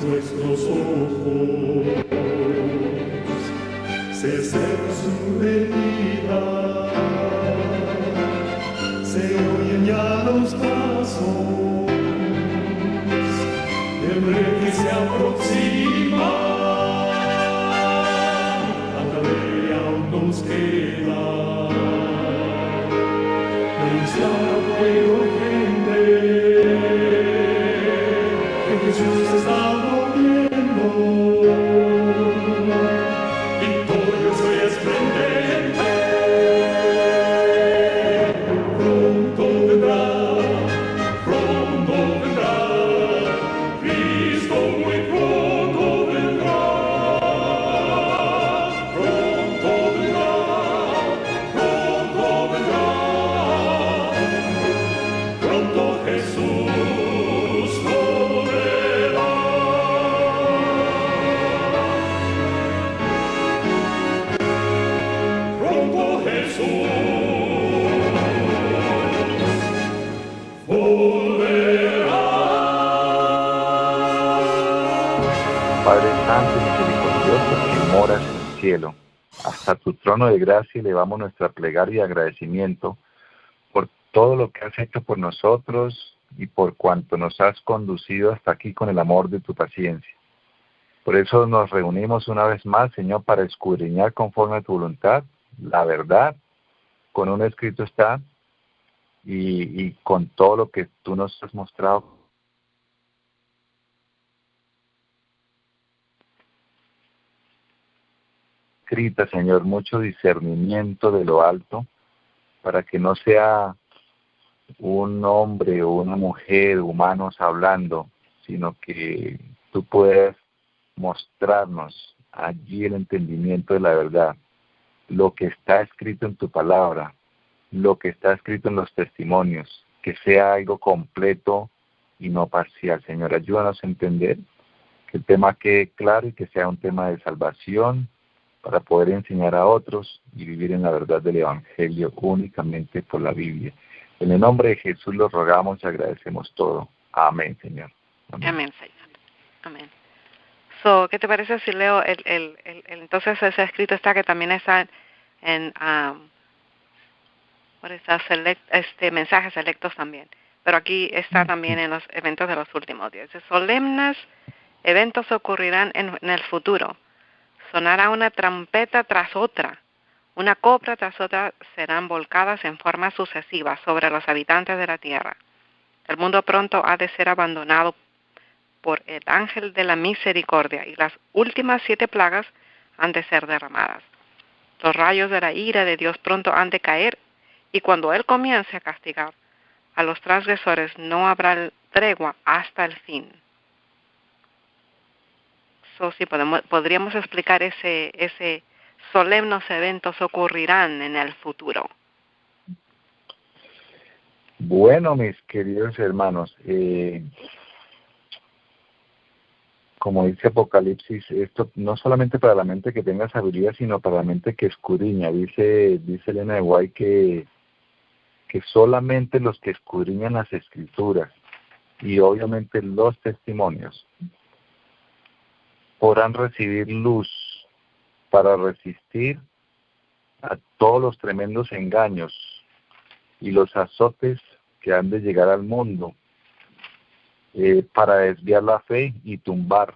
nuestros ojos, cesen su venida, se oyen ya los pasos del rey que se aproxima. Todavía aún nos queda anunciar a pueblo y gente que Jesús está volviendo, victorioso y esplendente. Pronto vendrá, Cristo muy pronto vendrá. Pronto vendrá, pronto Jesús volverá. Pronto Jesús volverá. Padre Santo y misericordioso que moras en el cielo, hasta tu trono de gracia elevamos nuestra plegaria y agradecimiento por todo lo que has hecho por nosotros y por cuanto nos has conducido hasta aquí con el amor de tu paciencia. Por eso nos reunimos una vez más, Señor, para escudriñar conforme a tu voluntad, la verdad, con un escrito está, y con todo lo que tú nos has mostrado. Escrita, Señor, mucho discernimiento de lo alto, para que no sea un hombre o una mujer, humanos hablando, sino que tú puedas mostrarnos allí el entendimiento de la verdad, lo que está escrito en tu palabra, lo que está escrito en los testimonios, que sea algo completo y no parcial. Señor, ayúdanos a entender que el tema quede claro y que sea un tema de salvación para poder enseñar a otros y vivir en la verdad del Evangelio únicamente por la Biblia. En el nombre de Jesús lo rogamos y agradecemos todo. Amén, Señor. Amén, Amén, Señor. Amén. So, ¿qué te parece si leo entonces ese escrito está que también está en mensajes selectos también, pero aquí está también en los eventos de los últimos días. Solemnes eventos ocurrirán en el futuro. Sonará una trompeta tras otra. Una copla tras otra serán volcadas en forma sucesiva sobre los habitantes de la tierra. El mundo pronto ha de ser abandonado por el ángel de la misericordia y las últimas 7 plagas han de ser derramadas. Los rayos de la ira de Dios pronto han de caer y cuando Él comience a castigar a los transgresores no habrá tregua hasta el fin. So, sí, podríamos explicar ese solemnes eventos ocurrirán en el futuro. Bueno, mis queridos hermanos, como dice Apocalipsis, esto no solamente para la mente que tenga sabiduría, sino para la mente que escudriña. Dice Elena de White que solamente los que escudriñan las Escrituras y obviamente los testimonios podrán recibir luz para resistir a todos los tremendos engaños y los azotes que han de llegar al mundo para desviar la fe y tumbar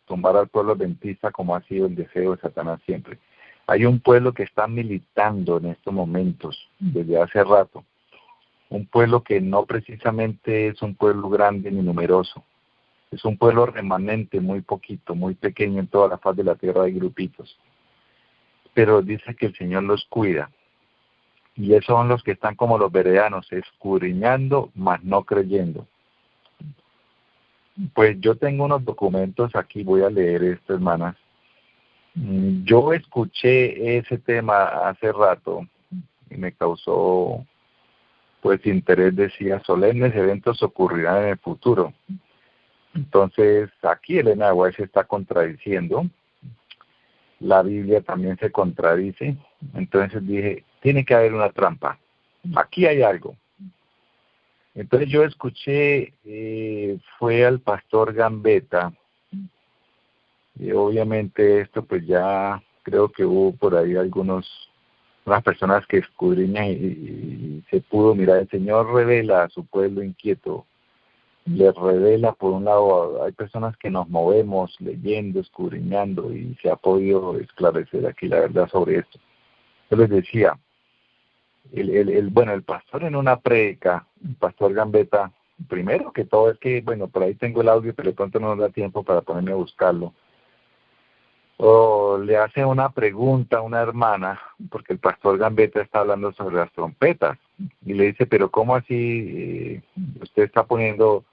al pueblo adventista, como ha sido el deseo de Satanás siempre. Hay un pueblo que está militando en estos momentos, desde hace rato, un pueblo que no precisamente es un pueblo grande ni numeroso, es un pueblo remanente, muy poquito, muy pequeño en toda la faz de la tierra, hay grupitos, pero dice que el Señor los cuida, y esos son los que están como los bereanos, escudriñando, mas no creyendo. Pues yo tengo unos documentos aquí, voy a leer esto, hermanas. Yo escuché ese tema hace rato y me causó pues interés. Decía, solemnes eventos ocurrirán en el futuro. Entonces aquí Elena White se está contradiciendo, la Biblia también se contradice. Entonces dije, tiene que haber una trampa, aquí hay algo. Entonces yo escuché, fue al pastor Gambetta, Y obviamente esto pues ya creo que hubo por ahí unas personas que escudriñan y se pudo mirar. El Señor revela a su pueblo inquieto, le revela. Por un lado, hay personas que nos movemos leyendo, escudriñando, y se ha podido esclarecer aquí la verdad sobre esto. Yo les decía, el pastor en una prédica, el pastor Gambetta, primero que todo es que, bueno, por ahí tengo el audio, pero de pronto no nos da tiempo para ponerme a buscarlo. O le hace una pregunta a una hermana, porque el pastor Gambetta está hablando sobre las trompetas, y le dice, pero ¿cómo así usted está poniendo?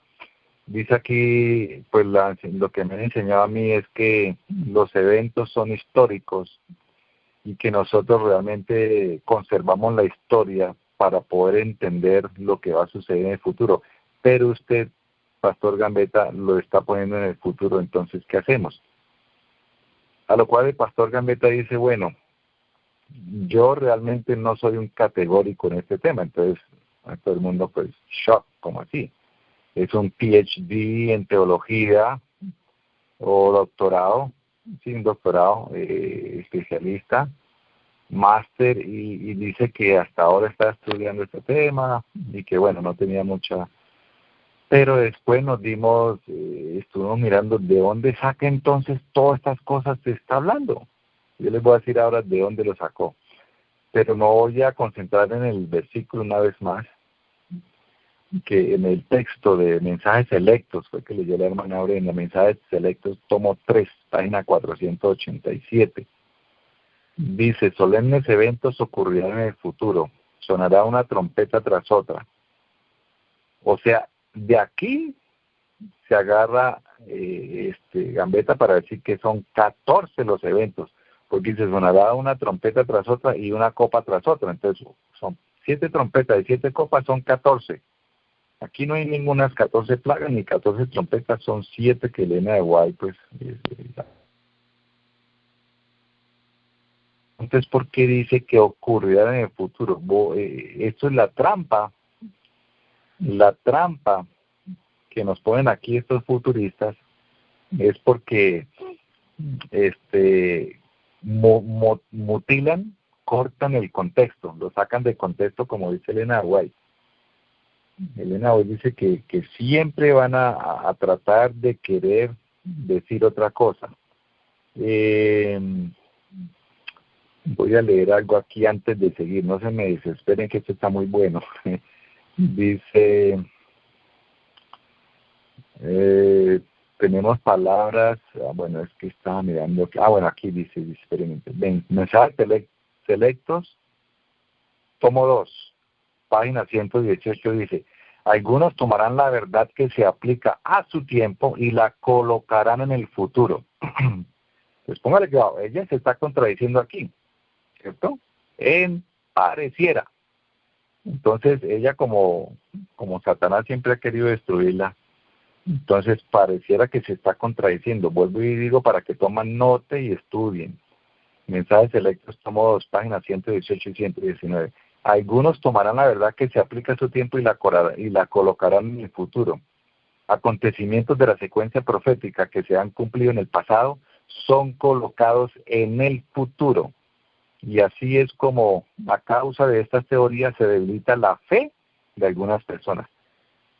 Dice aquí, pues lo que me han enseñado a mí es que los eventos son históricos y que nosotros realmente conservamos la historia para poder entender lo que va a suceder en el futuro. Pero usted, pastor Gambetta, lo está poniendo en el futuro, entonces, ¿qué hacemos? A lo cual el pastor Gambetta dice, bueno, yo realmente no soy un categórico en este tema. Entonces, a todo el mundo, pues, shock, como así. Es un PhD en teología o doctorado, sí, un doctorado, especialista, máster, y dice que hasta ahora está estudiando este tema y que, bueno, no tenía mucha. Pero después estuvimos mirando de dónde saca entonces todas estas cosas que está hablando. Yo les voy a decir ahora de dónde lo sacó. Pero no voy a concentrar en el versículo una vez más, que en el texto de Mensajes Selectos, fue que leyó la hermana Aurea, en Mensajes Selectos, tomo 3, página 487. Dice, solemnes eventos ocurrirán en el futuro, sonará una trompeta tras otra. O sea, de aquí se agarra Gambetta para decir que son 14 los eventos, porque se sonará una trompeta tras otra y una copa tras otra. Entonces son 7 trompetas y 7 copas, son 14. Aquí no hay ninguna 14 plagas ni 14 trompetas, son 7 que Elena de White, pues. Entonces, ¿por qué dice que ocurrirá en el futuro? Esto es la trampa que nos ponen aquí estos futuristas, es porque mutilan, cortan el contexto, lo sacan de contexto, como dice Elena White. Elena White dice que siempre van a tratar de querer decir otra cosa. Voy a leer algo aquí antes de seguir, no se me desesperen que esto está muy bueno. Dice, tenemos palabras, bueno, es que estaba mirando, bueno, aquí dice, experimenten. Mensajes selectos, tomo 2, página 118, dice, algunos tomarán la verdad que se aplica a su tiempo y la colocarán en el futuro. Pues póngale cuidado, ella se está contradiciendo aquí, ¿cierto? Pareciera. Entonces ella como Satanás siempre ha querido destruirla, entonces pareciera que se está contradiciendo. Vuelvo y digo para que toman nota y estudien. Mensajes selectos, tomo 2, páginas 118 y 119. Algunos tomarán la verdad que se aplica a su tiempo y la colocarán en el futuro. Acontecimientos de la secuencia profética que se han cumplido en el pasado son colocados en el futuro. Y así es como a causa de estas teorías se debilita la fe de algunas personas.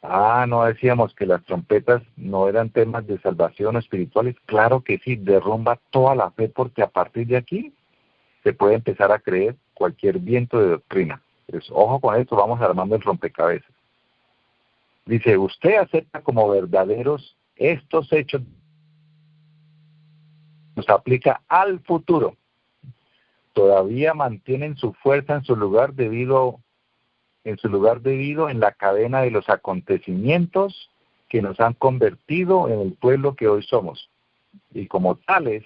No decíamos que las trompetas no eran temas de salvación espirituales. Claro que sí, derrumba toda la fe, porque a partir de aquí se puede empezar a creer cualquier viento de doctrina. Pues ojo con esto, vamos armando el rompecabezas. Dice, usted acepta como verdaderos estos hechos, nos aplica al futuro. Todavía mantienen su fuerza en su lugar debido en la cadena de los acontecimientos que nos han convertido en el pueblo que hoy somos. Y como tales,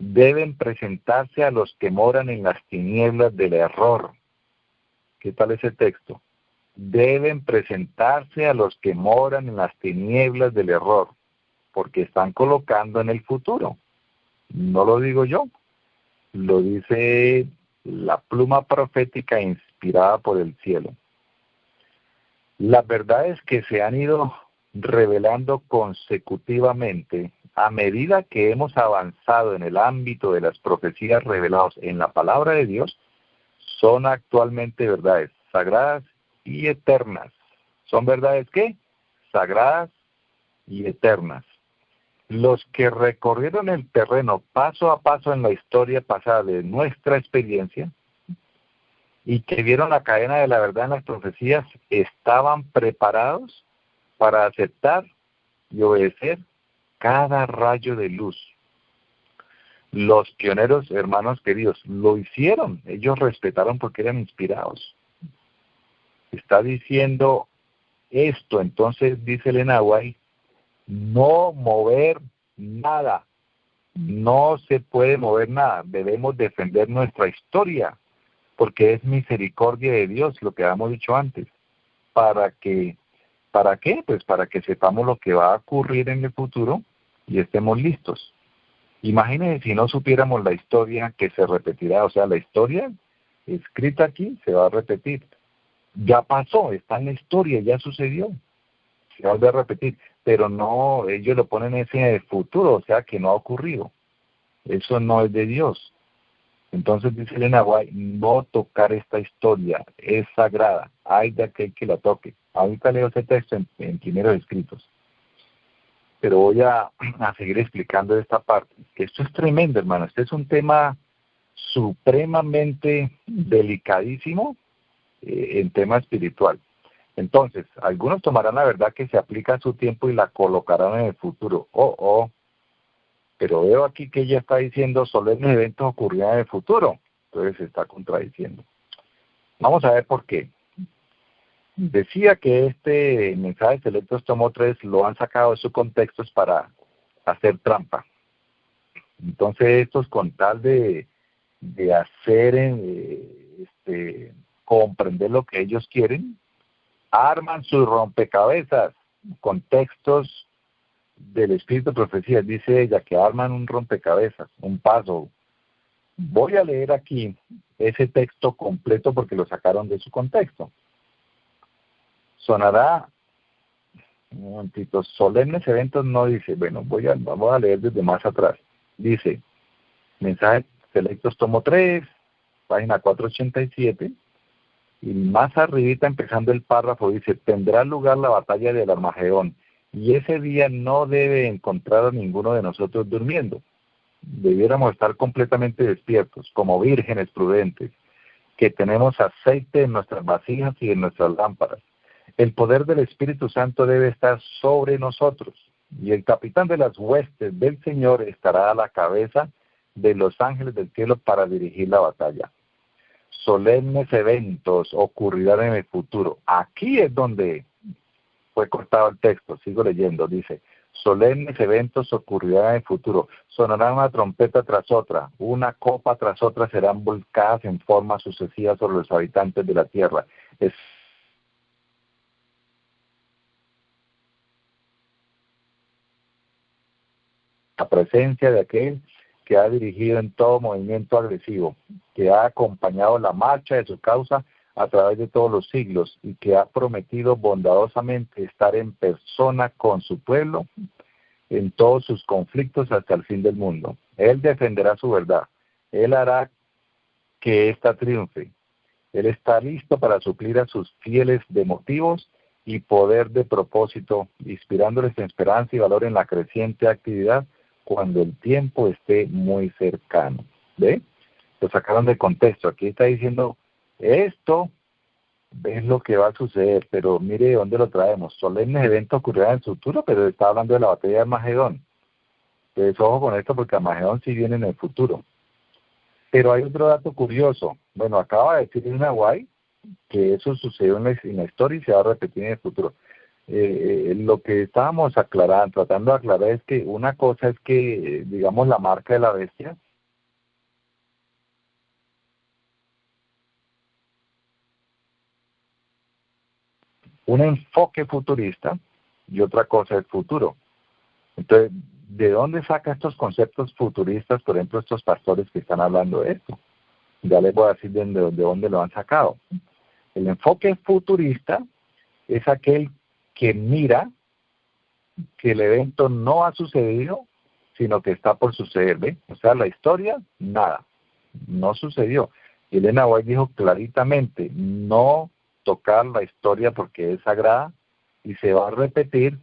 deben presentarse a los que moran en las tinieblas del error. ¿Qué tal ese texto? Deben presentarse a los que moran en las tinieblas del error, porque están colocando en el futuro. No lo digo yo. Lo dice la pluma profética inspirada por el cielo. Las verdades que se han ido revelando consecutivamente a medida que hemos avanzado en el ámbito de las profecías reveladas en la palabra de Dios, son actualmente verdades sagradas y eternas. ¿Son verdades qué? Sagradas y eternas. Los que recorrieron el terreno paso a paso en la historia pasada de nuestra experiencia y que vieron la cadena de la verdad en las profecías, estaban preparados para aceptar y obedecer cada rayo de luz. Los pioneros, hermanos queridos, lo hicieron. Ellos respetaron porque eran inspirados. Está diciendo esto, entonces dice el Enahuay, no mover nada. No se puede mover nada. Debemos defender nuestra historia, porque es misericordia de Dios, lo que habíamos dicho antes. ¿Para qué? Pues para que sepamos lo que va a ocurrir en el futuro y estemos listos. Imagínense si no supiéramos la historia que se repetirá, o sea, la historia escrita aquí se va a repetir. Ya pasó, está en la historia, ya sucedió. Se va a volver a repetir, pero no, ellos lo ponen ese futuro, o sea, que no ha ocurrido. Eso no es de Dios. Entonces dice el Enahuay, no tocar esta historia, es sagrada, hay de aquel que la toque. Ahorita leo ese texto en primeros escritos. Pero voy a seguir explicando esta parte, que esto es tremendo, hermano. Este es un tema supremamente delicadísimo en tema espiritual. Entonces, algunos tomarán la verdad que se aplica a su tiempo y la colocarán en el futuro. Pero veo aquí que ella está diciendo solemnes eventos ocurrirán en el futuro. Entonces se está contradiciendo. Vamos a ver por qué. Decía que este mensaje selectos tomo 3 lo han sacado de su contexto para hacer trampa. Entonces estos con tal de hacer comprender lo que ellos quieren, arman sus rompecabezas con textos del Espíritu de Profecía. Dice ella que arman un rompecabezas, un puzzle. Voy a leer aquí ese texto completo porque lo sacaron de su contexto. Sonará, un momentito, solemnes eventos no dice, bueno, vamos a leer desde más atrás. Dice, mensaje selectos tomo 3, página 487, y más arribita empezando el párrafo dice, tendrá lugar la batalla del Armagedón, y ese día no debe encontrar a ninguno de nosotros durmiendo. Debiéramos estar completamente despiertos, como vírgenes prudentes, que tenemos aceite en nuestras vasijas y en nuestras lámparas. El poder del Espíritu Santo debe estar sobre nosotros, y el capitán de las huestes del Señor estará a la cabeza de los ángeles del cielo para dirigir la batalla. Solemnes eventos ocurrirán en el futuro. Aquí es donde fue cortado el texto, sigo leyendo, dice, solemnes eventos ocurrirán en el futuro, sonará una trompeta tras otra, una copa tras otra serán volcadas en forma sucesiva sobre los habitantes de la tierra. La presencia de aquel que ha dirigido en todo movimiento agresivo, que ha acompañado la marcha de su causa a través de todos los siglos y que ha prometido bondadosamente estar en persona con su pueblo en todos sus conflictos hasta el fin del mundo. Él defenderá su verdad. Él hará que ésta triunfe. Él está listo para suplir a sus fieles de motivos y poder de propósito, inspirándoles esperanza y valor en la creciente actividad cuando el tiempo esté muy cercano. ¿Ve? Lo sacaron de contexto. Aquí está diciendo, esto es lo que va a suceder, pero mire de dónde lo traemos. Solemnes eventos ocurrirán en el futuro, pero está hablando de la batalla de Armagedón. Entonces, ojo con esto porque Armagedón sí viene en el futuro. Pero hay otro dato curioso. Bueno, acaba de decir Enahuay que eso sucedió en la historia y se va a repetir en el futuro. Lo que estábamos tratando de aclarar es que una cosa es que, digamos, la marca de la bestia un enfoque futurista y otra cosa es futuro. Entonces, ¿de dónde saca estos conceptos futuristas, por ejemplo, estos pastores que están hablando de esto? Ya les voy a decir de dónde lo han sacado. El enfoque futurista es aquel que mira que el evento no ha sucedido sino que está por suceder, ¿ve? O sea, la historia, nada, no sucedió. Y Elena White dijo claritamente, no tocar la historia porque es sagrada y se va a repetir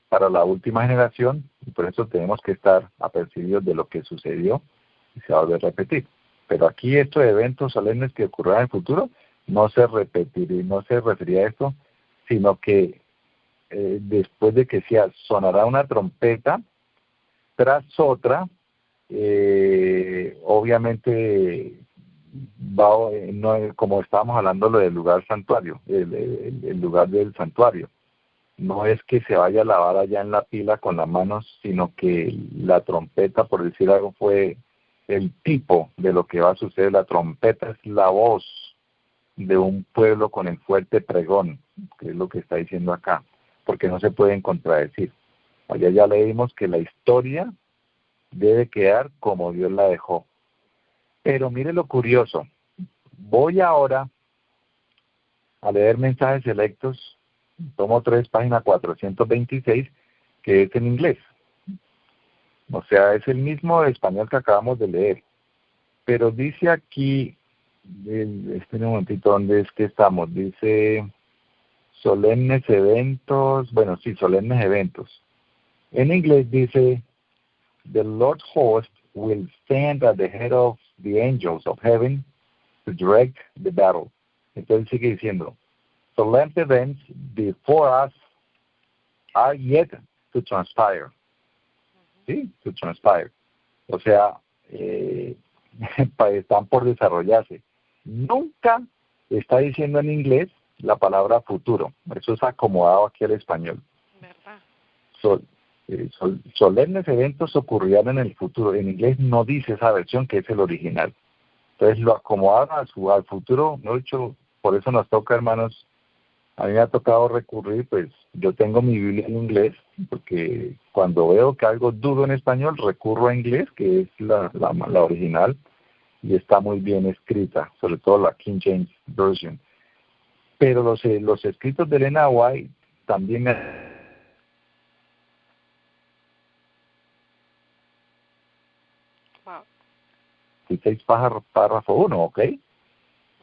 para la última generación, y por eso tenemos que estar apercibidos de lo que sucedió y se va a volver a repetir. Pero aquí estos eventos solemnes que ocurrirán en el futuro no se repetirá, no se refería a esto, sino que después de que sonará una trompeta tras otra, obviamente como estábamos hablando lo del lugar santuario, el lugar del santuario. No es que se vaya a lavar allá en la pila con las manos, sino que la trompeta, por decir algo, fue el tipo de lo que va a suceder. La trompeta es la voz de un pueblo con el fuerte pregón, que es lo que está diciendo acá, porque no se pueden contradecir. Allá ya leímos que la historia debe quedar como Dios la dejó. Pero mire lo curioso, voy ahora a leer mensajes selectos, tomo 3, página 426, que es en inglés. O sea, es el mismo español que acabamos de leer. Pero dice aquí, espera un momentito, ¿dónde es que estamos? Dice solemnes eventos, bueno, sí, solemnes eventos. En inglés dice, the Lord host will stand at the head of the angels of heaven to direct the battle. Entonces sigue diciendo, solemn events before us are yet to transpire. ¿Sí? To transpire. O sea, están por desarrollarse. Nunca está diciendo en inglés la palabra futuro. Eso es acomodado aquí al español. ¿Verdad? Solemnes eventos ocurrirán en el futuro. En inglés no dice esa versión, que es el original. Entonces lo acomodaron al futuro. No hecho, por eso nos toca, hermanos. A mí me ha tocado recurrir, pues yo tengo mi Biblia en inglés, porque cuando veo que algo dudo en español, recurro a inglés, que es la original, y está muy bien escrita, sobre todo la King James Version. Pero los escritos de Elena White también me... Wow. 16 párrafo 1, ¿ok?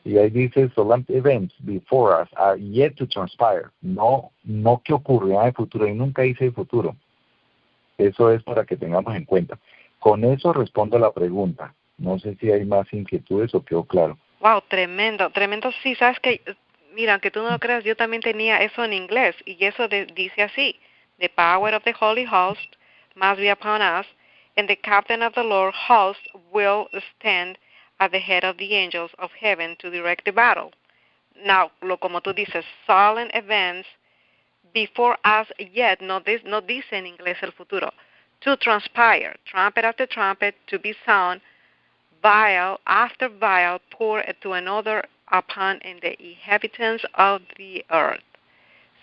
Y ahí dice, solemn events before us are yet to transpire. No que ocurrirá en el futuro, y nunca dice el futuro. Eso es para que tengamos en cuenta. Con eso respondo a la pregunta. No sé si hay más inquietudes o quedó claro. Wow, tremendo, tremendo. Sí, sabes que, mira, aunque tú no lo creas, yo también tenía eso en inglés, y eso dice así: the power of the Holy Host must be upon us, and the captain of the Lord host will stand at the head of the angels of heaven to direct the battle. Now, como tú dices, solemn events before us yet, no dice en inglés el futuro. To transpire, trumpet after trumpet, to be sound, vial after vial, pour to another upon the inhabitants of the earth.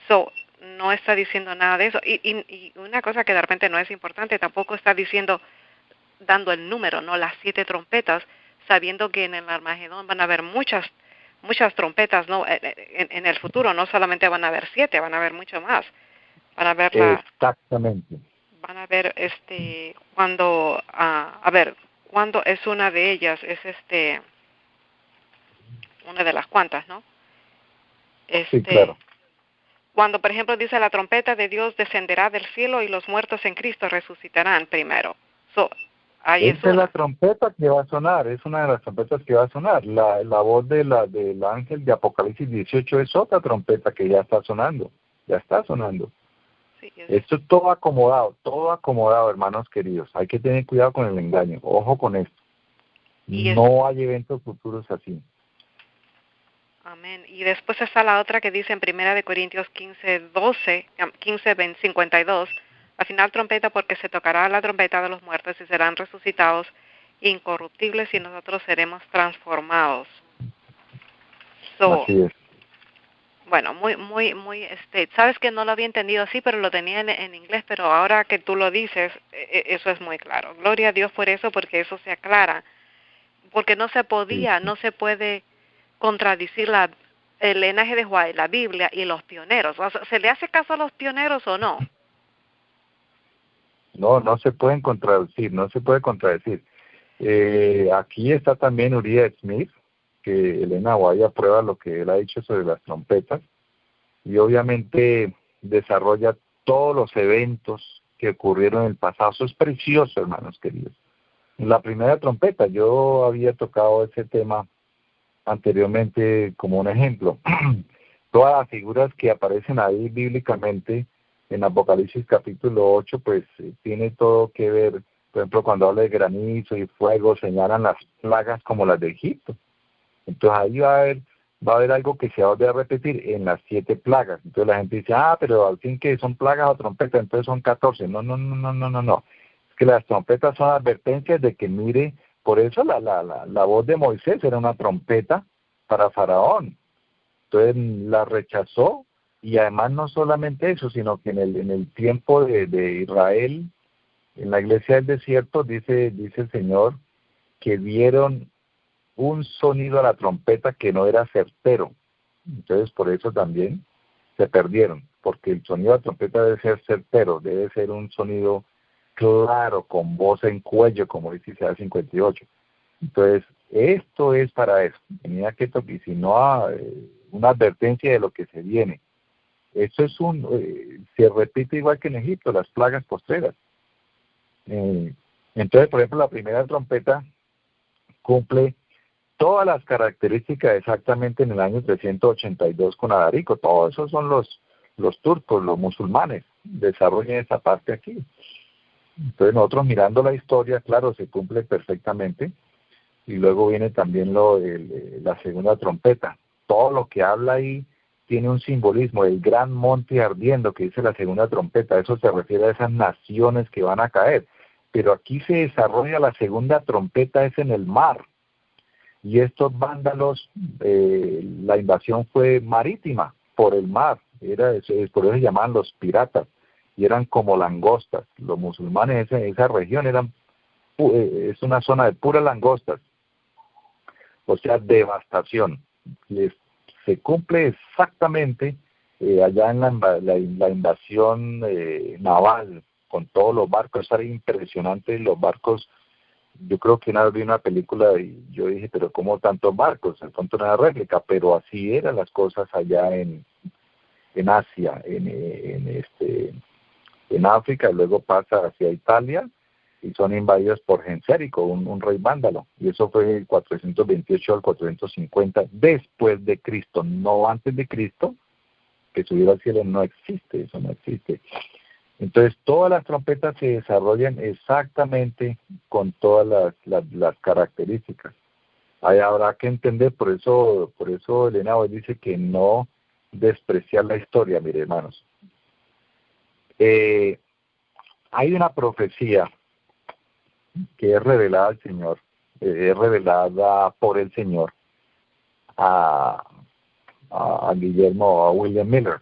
So, no está diciendo nada de eso. Y una cosa que de repente no es importante, tampoco está diciendo, dando el número, no las 7 trompetas, sabiendo que en el Armagedón van a haber muchas trompetas, no, en el futuro no solamente van a haber 7, van a haber mucho más. Van a ver exactamente. Van a ver cuando cuando es una de ellas, es una de las cuantas, ¿no? Sí, claro. Cuando, por ejemplo, dice la trompeta de Dios descenderá del cielo y los muertos en Cristo resucitarán primero. Esta es la trompeta que va a sonar, es una de las trompetas que va a sonar. La voz del ángel de Apocalipsis 18 es otra trompeta que ya está sonando. Sí, esto es todo acomodado, hermanos queridos. Hay que tener cuidado con el engaño. Ojo con esto. No hay eventos futuros así. Amén. Y después está la otra que dice en 1 Corintios 15:52, al final trompeta, porque se tocará la trompeta de los muertos y serán resucitados incorruptibles y nosotros seremos transformados. Así es. Bueno, muy, sabes que no lo había entendido así, pero lo tenía en inglés, pero ahora que tú lo dices, eso es muy claro. Gloria a Dios por eso, porque eso se aclara. Porque no se puede contradecir el linaje de White, la Biblia y los pioneros. O sea, ¿se le hace caso a los pioneros o no? No se pueden contradecir, no se puede contradecir. Aquí está también Uriah Smith, que Elena White aprueba lo que él ha dicho sobre las trompetas, y obviamente desarrolla todos los eventos que ocurrieron en el pasado. Eso es precioso, hermanos queridos. La primera trompeta, yo había tocado ese tema anteriormente como un ejemplo. Todas las figuras que aparecen ahí bíblicamente en Apocalipsis capítulo 8, pues tiene todo que ver. Por ejemplo, cuando habla de granizo y fuego, señalan las plagas como las de Egipto. Entonces ahí va a haber algo que se va a volver a repetir en las 7 plagas. Entonces la gente dice, pero al fin que son plagas o trompetas, entonces son 14. No. Es que las trompetas son advertencias de que mire, por eso la voz de Moisés era una trompeta para Faraón. Entonces la rechazó, y además no solamente eso, sino que en el tiempo de Israel, en la iglesia del desierto, dice el Señor, que dieron un sonido a la trompeta que no era certero. Entonces por eso también se perdieron, porque el sonido de la trompeta debe ser certero, debe ser un sonido claro, con voz en cuello, como dice Isaías 58. Entonces, esto es para eso. Tenía que tocar, y si no, una advertencia de lo que se viene. Eso es se repite igual que en Egipto, las plagas postreras. Entonces, por ejemplo, la primera trompeta cumple todas las características exactamente en el año 382 con Adarico. Todos esos son los turcos, los musulmanes, desarrollan esa parte aquí. Entonces nosotros mirando la historia, claro, se cumple perfectamente. Y luego viene también la segunda trompeta. Todo lo que habla ahí tiene un simbolismo, el gran monte ardiendo que dice la segunda trompeta. Eso se refiere a esas naciones que van a caer. Pero aquí se desarrolla la segunda trompeta, es en el mar. Y estos vándalos, la invasión fue marítima, por el mar. Por eso se llamaban los piratas. Y eran como langostas. Los musulmanes en esa región es una zona de puras langostas. O sea, devastación. Se cumple exactamente allá en la invasión naval, con todos los barcos. Era impresionante los barcos. Yo creo que una vez vi una película y yo dije, pero ¿cómo tantos barcos? De pronto una réplica, pero así eran las cosas allá en Asia, en África, y luego pasa hacia Italia, y son invadidos por Gensérico, un rey vándalo, y eso fue el 428 al 450 después de Cristo, no antes de Cristo, que subió al cielo no existe, eso no existe. Entonces todas las trompetas se desarrollan exactamente con todas las características. Ahí habrá que entender, por eso Elena hoy dice que no despreciar la historia, mire hermanos. Hay una profecía que es revelada al Señor, es revelada por el Señor a Guillermo, a William Miller.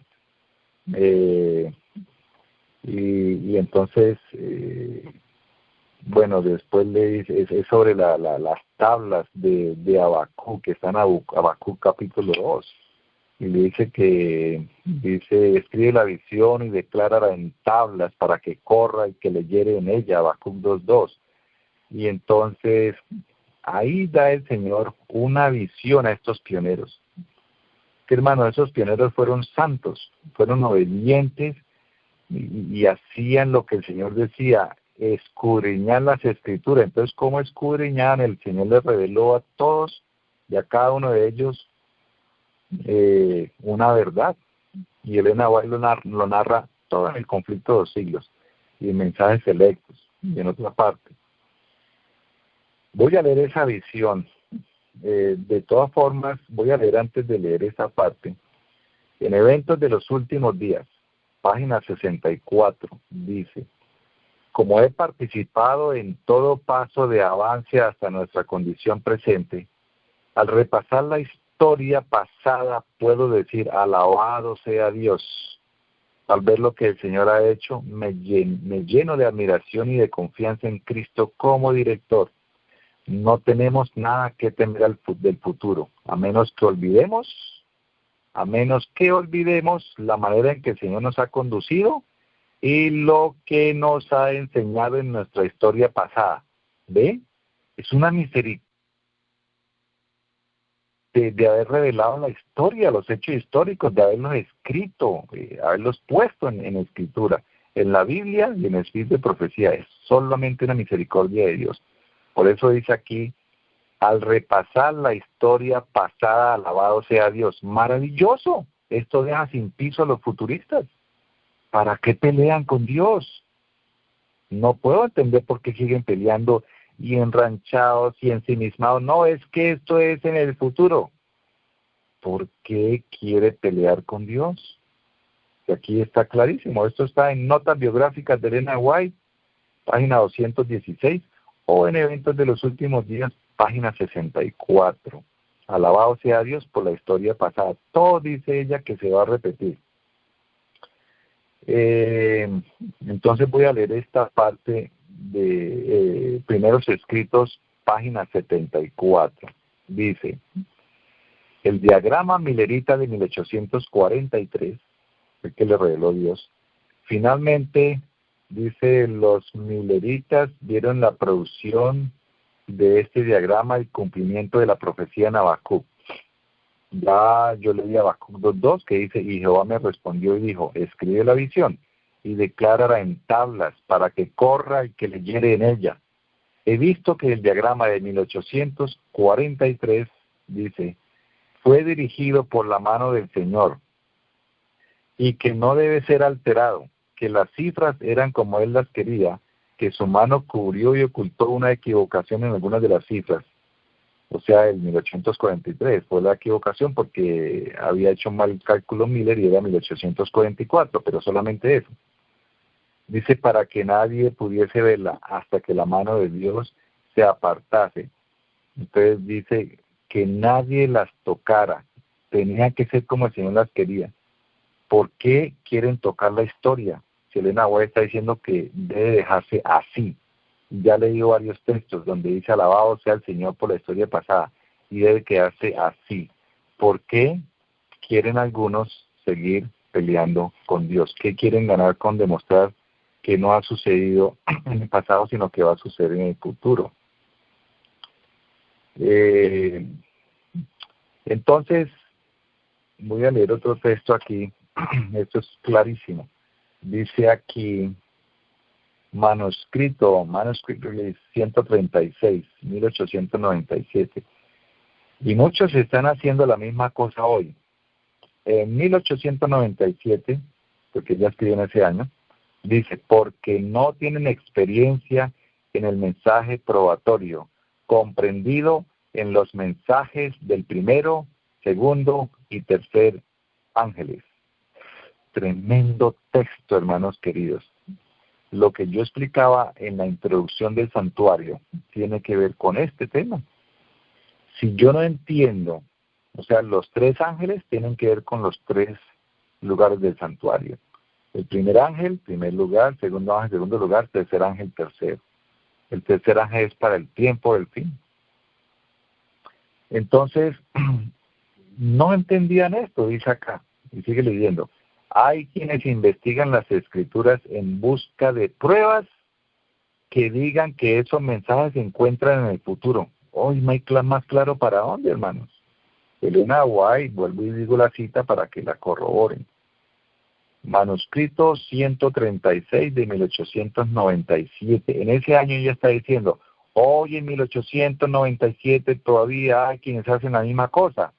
Y entonces, bueno, después le dice, es sobre las tablas de Habacuc, que están en Habacuc capítulo 2. Y le dice, escribe la visión y declárala en tablas para que corra y que leyere en ella, Habacuc 2:2. Y entonces ahí da el Señor una visión a estos pioneros. Que hermano, esos pioneros fueron santos, fueron obedientes y hacían lo que el Señor decía, escudriñar las Escrituras. Entonces, ¿cómo escudriñaban? El Señor les reveló a todos y a cada uno de ellos una verdad. Y Elena White lo narra todo en el conflicto de los siglos y en mensajes selectos y en otra parte. Voy a leer esa visión. De todas formas, voy a leer antes de leer esa parte. En Eventos de los Últimos Días, página 64, dice: como he participado en todo paso de avance hasta nuestra condición presente, al repasar la historia pasada puedo decir, alabado sea Dios. Al ver lo que el Señor ha hecho, me lleno de admiración y de confianza en Cristo como director. No tenemos nada que temer del futuro, a menos que olvidemos la manera en que el Señor nos ha conducido y lo que nos ha enseñado en nuestra historia pasada. ¿Ve? Es una misericordia de haber revelado la historia, los hechos históricos, de haberlos escrito, haberlos puesto en escritura, en la Biblia y en el espíritu de profecía. Es solamente una misericordia de Dios. Por eso dice aquí, al repasar la historia pasada, alabado sea Dios. Maravilloso. Esto deja sin piso a los futuristas. ¿Para qué pelean con Dios? No puedo entender por qué siguen peleando y enranchados y ensimismados. No, es que esto es en el futuro. ¿Por qué quiere pelear con Dios? Y aquí está clarísimo. Esto está en Notas Biográficas de Elena White, página 216, o en Eventos de los Últimos Días, página 64. Alabado sea Dios por la historia pasada. Todo dice ella que se va a repetir. Entonces voy a leer esta parte de Primeros Escritos, página 74. Dice, el diagrama milerita de 1843, el que le reveló Dios, finalmente, dice, los mileritas vieron la producción de este diagrama, el cumplimiento de la profecía en Habacuc. Ya yo leí Habacuc 2.2 que dice, y Jehová me respondió y dijo, escribe la visión y declárala en tablas para que corra y que leyere en ella. He visto que el diagrama de 1843, dice, fue dirigido por la mano del Señor y que no debe ser alterado, que las cifras eran como Él las quería, que su mano cubrió y ocultó una equivocación en algunas de las cifras. O sea, el 1843 fue la equivocación porque había hecho mal cálculo Miller y era 1844, pero solamente eso. Dice, para que nadie pudiese verla hasta que la mano de Dios se apartase. Entonces dice que nadie las tocara, tenía que ser como el Señor las quería. ¿Por qué quieren tocar la historia? Si Elena White está diciendo que debe dejarse así. Ya he leído varios textos donde dice alabado sea el Señor por la historia pasada y debe quedarse así. ¿Por qué quieren algunos seguir peleando con Dios? ¿Qué quieren ganar con demostrar que no ha sucedido en el pasado, sino que va a suceder en el futuro? Entonces, voy a leer otro texto aquí. Esto es clarísimo. Dice aquí, manuscrito 136, 1897. Y muchos están haciendo la misma cosa hoy. En 1897, porque ya escribió en ese año, dice, porque no tienen experiencia en el mensaje probatorio, comprendido en los mensajes del primero, segundo y tercer ángeles. Tremendo texto, hermanos queridos. Lo que yo explicaba en la introducción del santuario tiene que ver con este tema. Si yo no entiendo, o sea, los tres ángeles tienen que ver con los tres lugares del santuario. El primer ángel, primer lugar, segundo ángel, segundo lugar, tercer ángel, tercero. El tercer ángel es para el tiempo del fin. Entonces, no entendían esto, dice acá, y sigue leyendo. Hay quienes investigan las escrituras en busca de pruebas que digan que esos mensajes se encuentran en el futuro. Hoy no hay más claro para dónde, hermanos. Elena White, vuelvo y digo la cita para que la corroboren. Manuscrito 136 de 1897. En ese año ya está diciendo, hoy en 1897 todavía hay quienes hacen la misma cosa.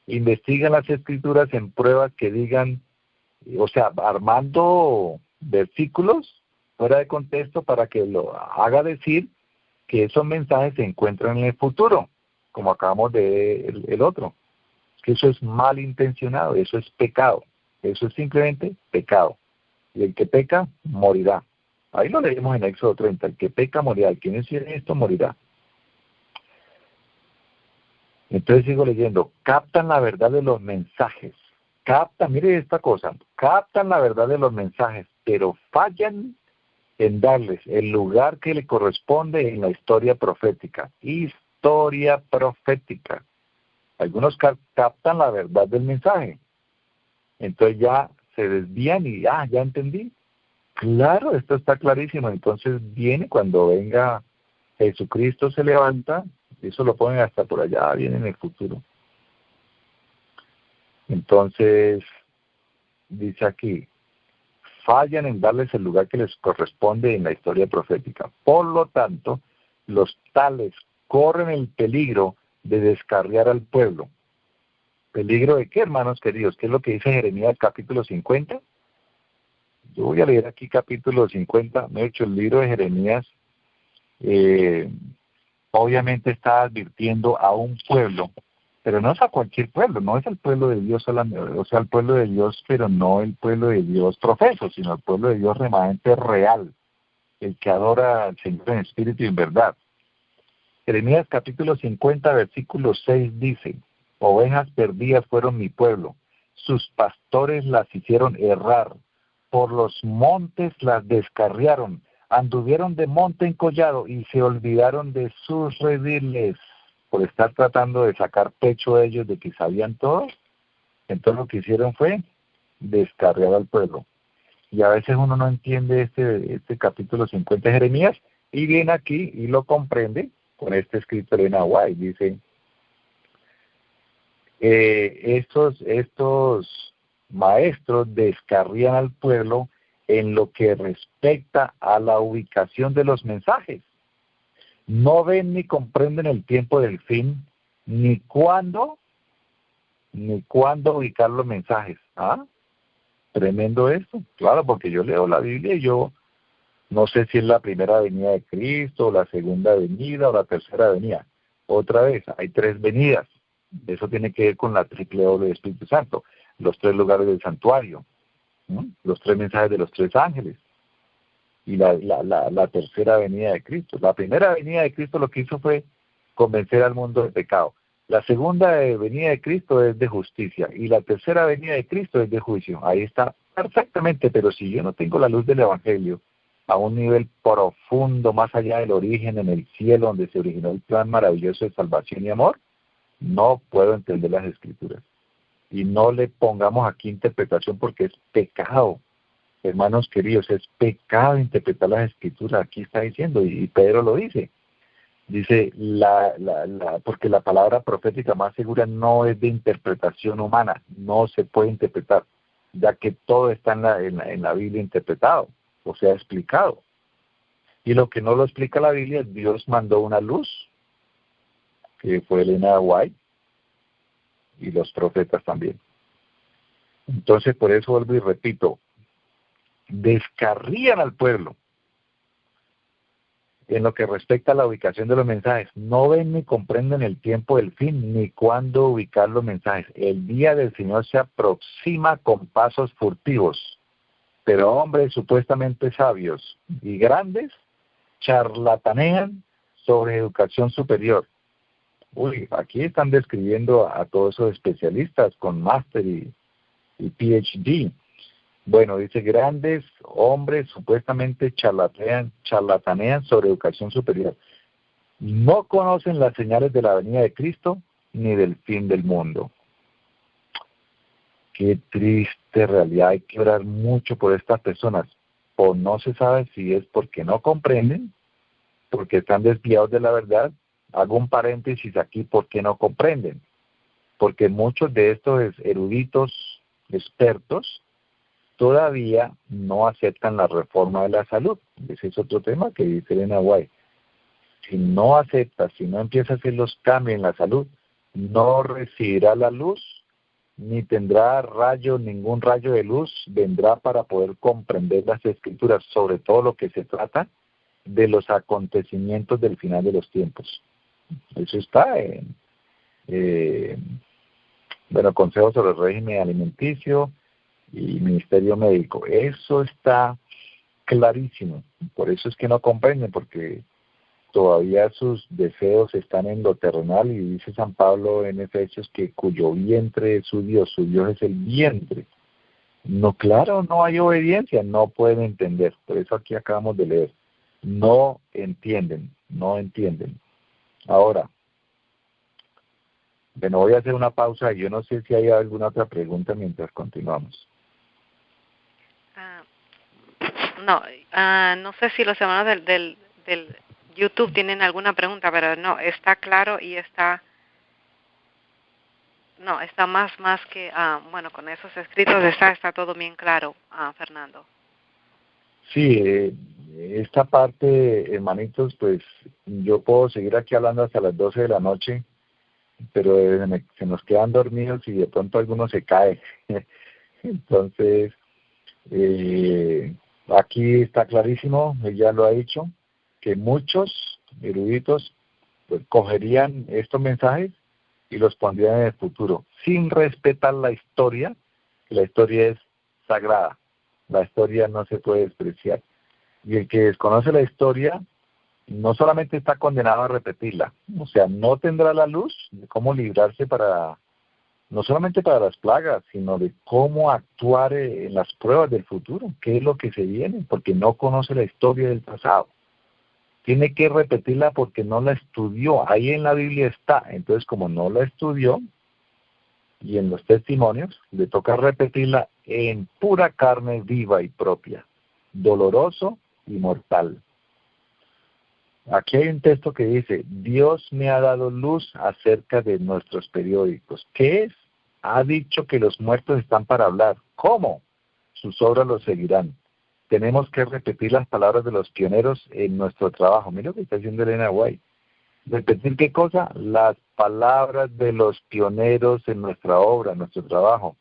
Investigan las escrituras en pruebas que digan, o sea, armando versículos fuera de contexto para que lo haga decir que esos mensajes se encuentran en el futuro, como acabamos de ver el otro. Que eso es malintencionado, eso es pecado, eso es simplemente pecado. Y el que peca, morirá. Ahí lo leemos en Éxodo 30, el que peca morirá, el que no hiciere esto morirá. Entonces sigo leyendo, captan la verdad de los mensajes. Mire esta cosa, captan la verdad de los mensajes, pero fallan en darles el lugar que le corresponde en la historia profética. Historia profética. Algunos captan la verdad del mensaje. Entonces ya se desvían y, ya entendí. Claro, esto está clarísimo. Entonces viene cuando venga Jesucristo, se levanta, eso lo ponen hasta por allá, viene en el futuro. Entonces, dice aquí, fallan en darles el lugar que les corresponde en la historia profética. Por lo tanto, los tales corren el peligro de descarriar al pueblo. ¿Peligro de qué, hermanos queridos? ¿Qué es lo que dice Jeremías capítulo 50? Yo voy a leer aquí capítulo 50, me he hecho el libro de Jeremías. Obviamente está advirtiendo a un pueblo, pero no es a cualquier pueblo, no es el pueblo de Dios solamente, o sea, el pueblo de Dios, pero no el pueblo de Dios profeso, sino el pueblo de Dios remanente real, el que adora al Señor en espíritu y en verdad. Jeremías capítulo 50, versículo 6 dice, ovejas perdidas fueron mi pueblo, sus pastores las hicieron errar, por los montes las descarriaron, anduvieron de monte en collado y se olvidaron de sus rediles, por estar tratando de sacar pecho de ellos de que sabían todo. Entonces lo que hicieron fue descarriar al pueblo. Y a veces uno no entiende este capítulo 50 de Jeremías, y viene aquí y lo comprende con este escrito de Elena White. Dice, estos maestros descarrían al pueblo en lo que respecta a la ubicación de los mensajes. No ven ni comprenden el tiempo del fin, ni cuándo ubicar los mensajes. ¿Ah? Tremendo esto. Claro, porque yo leo la Biblia y yo no sé si es la primera venida de Cristo, o la segunda venida, o la tercera venida. Otra vez, hay 3 venidas. Eso tiene que ver con la triple obra del Espíritu Santo. Los 3 lugares del santuario, ¿no? Los 3 mensajes de los 3 ángeles. Y la tercera venida de Cristo. La primera venida de Cristo lo que hizo fue convencer al mundo de pecado. La segunda venida de Cristo es de justicia. Y la tercera venida de Cristo es de juicio. Ahí está perfectamente. Pero si yo no tengo la luz del Evangelio a un nivel profundo, más allá del origen, en el cielo, donde se originó el plan maravilloso de salvación y amor, no puedo entender las Escrituras. Y no le pongamos aquí interpretación porque es pecado. Hermanos queridos, es pecado interpretar las Escrituras. Aquí está diciendo, y Pedro lo dice. Dice, porque la palabra profética más segura no es de interpretación humana, no se puede interpretar, ya que todo está en la Biblia interpretado, o sea, explicado. Y lo que no lo explica la Biblia, Dios mandó una luz, que fue Elena White, y los profetas también. Entonces, por eso vuelvo y repito, descarrían al pueblo en lo que respecta a la ubicación de los mensajes. No ven ni comprenden el tiempo del fin, ni cuándo ubicar los mensajes. El día del Señor se aproxima con pasos furtivos, pero hombres supuestamente sabios y grandes charlatanean sobre educación superior. Uy, aquí están describiendo a todos esos especialistas con máster y PhD. Bueno, dice, grandes hombres supuestamente charlatanean sobre educación superior. No conocen las señales de la venida de Cristo ni del fin del mundo. Qué triste realidad. Hay que orar mucho por estas personas. O no se sabe si es porque no comprenden, porque están desviados de la verdad. Hago un paréntesis aquí, porque no comprenden. Porque muchos de estos eruditos, expertos, todavía no aceptan la reforma de la salud. Ese es otro tema que dice Elena White. Si no aceptas, si no empiezas a hacer los cambios en la salud, no recibirá la luz, ni tendrá ningún rayo de luz vendrá para poder comprender las Escrituras, sobre todo lo que se trata de los acontecimientos del final de los tiempos. Eso está en Consejos sobre el régimen alimenticio y Ministerio Médico. Eso está clarísimo. Por eso es que no comprenden, porque todavía sus deseos están en lo terrenal, y dice San Pablo en Efesios que cuyo vientre es su Dios es el vientre. No, claro, no hay obediencia, no pueden entender. Por eso aquí acabamos de leer. No entienden. Ahora, bueno, voy a hacer una pausa y yo no sé si hay alguna otra pregunta mientras continuamos. No, No, no sé si los hermanos del YouTube tienen alguna pregunta, pero no, está claro y está más que, bueno, con esos escritos está todo bien claro, Fernando. Sí, esta parte, hermanitos, pues yo puedo seguir aquí hablando hasta las 12 de la noche, pero se nos quedan dormidos y de pronto alguno se cae. Entonces, aquí está clarísimo, él ya lo ha dicho, que muchos eruditos pues, cogerían estos mensajes y los pondrían en el futuro, sin respetar la historia, que la historia es sagrada, la historia no se puede despreciar. Y el que desconoce la historia no solamente está condenado a repetirla, o sea, no tendrá la luz de cómo librarse no solamente para las plagas, sino de cómo actuar en las pruebas del futuro, qué es lo que se viene, porque no conoce la historia del pasado. Tiene que repetirla porque no la estudió, ahí en la Biblia está, entonces como no la estudió, y en los testimonios, le toca repetirla en pura carne viva y propia, doloroso y mortal. Aquí hay un texto que dice, Dios me ha dado luz acerca de nuestros periódicos. ¿Qué es? Ha dicho que los muertos están para hablar. ¿Cómo? Sus obras los seguirán. Tenemos que repetir las palabras de los pioneros en nuestro trabajo. Mira lo que está haciendo Elena White. ¿Repetir qué cosa? Las palabras de los pioneros en nuestra obra, en nuestro trabajo.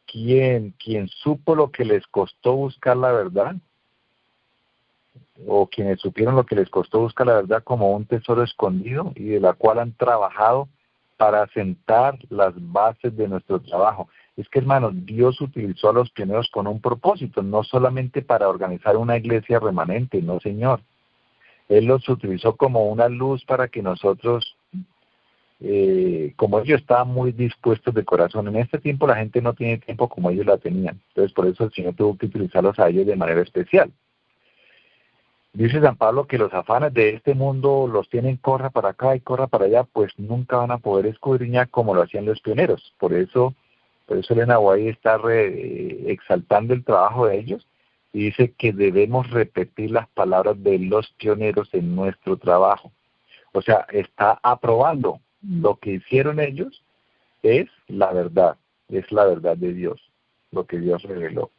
¿Quién supo lo que les costó buscar la verdad? O quienes supieron lo que les costó buscar la verdad como un tesoro escondido y de la cual han trabajado para sentar las bases de nuestro trabajo. Es que, hermanos, Dios utilizó a los pioneros con un propósito, no solamente para organizar una iglesia remanente, no, Señor. Él los utilizó como una luz para que nosotros, como ellos estaban muy dispuestos de corazón, en este tiempo la gente no tiene tiempo como ellos la tenían. Entonces, por eso el Señor tuvo que utilizarlos a ellos de manera especial. Dice San Pablo que los afanes de este mundo los tienen corra para acá y corra para allá, pues nunca van a poder escudriñar como lo hacían los pioneros. Por eso Elena White está exaltando el trabajo de ellos y dice que debemos repetir las palabras de los pioneros en nuestro trabajo. O sea, está aprobando lo que hicieron ellos, es la verdad de Dios, lo que Dios reveló.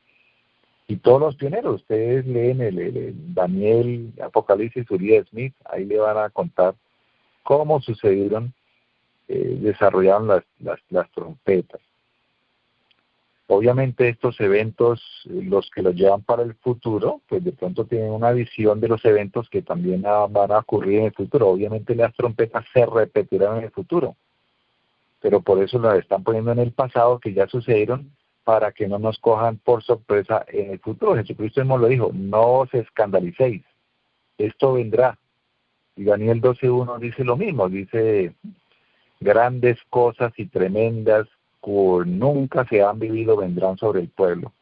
Y todos los pioneros, ustedes leen el Daniel, Apocalipsis, Uriah Smith, ahí le van a contar cómo sucedieron, desarrollaron las trompetas. Obviamente estos eventos, los que los llevan para el futuro, pues de pronto tienen una visión de los eventos que también van a ocurrir en el futuro. Obviamente las trompetas se repetirán en el futuro, pero por eso las están poniendo en el pasado, que ya sucedieron, para que no nos cojan por sorpresa en el futuro. Jesucristo mismo lo dijo, no os escandalicéis, esto vendrá. Y Daniel 12:1 dice lo mismo, dice, grandes cosas y tremendas que nunca se han vivido vendrán sobre el pueblo.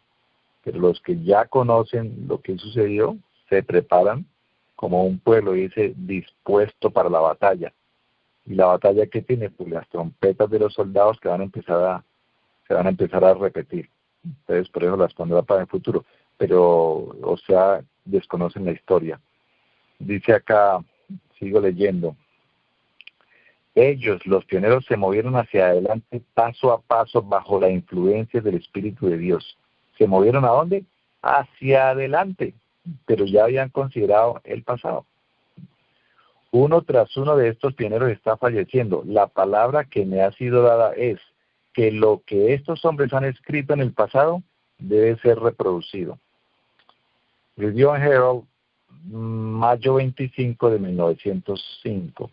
Pero los que ya conocen lo que sucedió, se preparan como un pueblo, dice, dispuesto para la batalla. ¿Y la batalla qué tiene? Pues las trompetas de los soldados que se van a empezar a repetir. Entonces, por eso las pondrá para el futuro. Pero, o sea, desconocen la historia. Dice acá, sigo leyendo. Ellos, los pioneros, se movieron hacia adelante paso a paso bajo la influencia del Espíritu de Dios. ¿Se movieron a dónde? Hacia adelante, pero ya habían considerado el pasado. Uno tras uno de estos pioneros está falleciendo. La palabra que me ha sido dada es que lo que estos hombres han escrito en el pasado debe ser reproducido. Review and Herald, mayo 25 de 1905.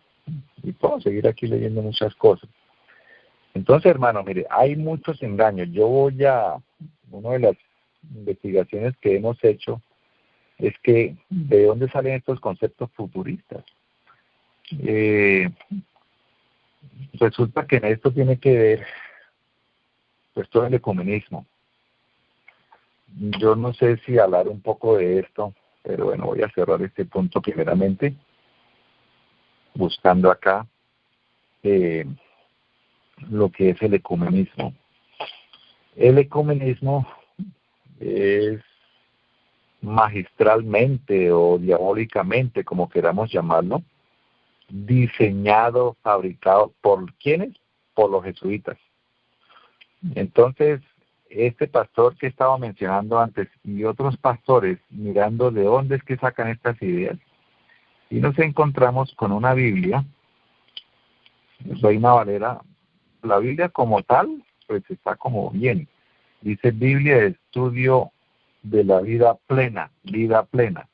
Y puedo seguir aquí leyendo muchas cosas. Entonces, hermano, mire, hay muchos engaños. Una de las investigaciones que hemos hecho es que de dónde salen estos conceptos futuristas. Resulta que en esto tiene que ver pues todo el ecumenismo. Yo no sé si hablar un poco de esto, pero bueno, voy a cerrar este punto primeramente, buscando acá lo que es el ecumenismo. El ecumenismo es magistralmente o diabólicamente, como queramos llamarlo, diseñado, fabricado por ¿quiénes? Por los jesuitas. Entonces, este pastor que estaba mencionando antes y otros pastores mirando de dónde es que sacan estas ideas, y nos encontramos con una Biblia, Reina Valera. La Biblia como tal, pues está como bien. Dice Biblia de estudio de la vida plena, vida plena.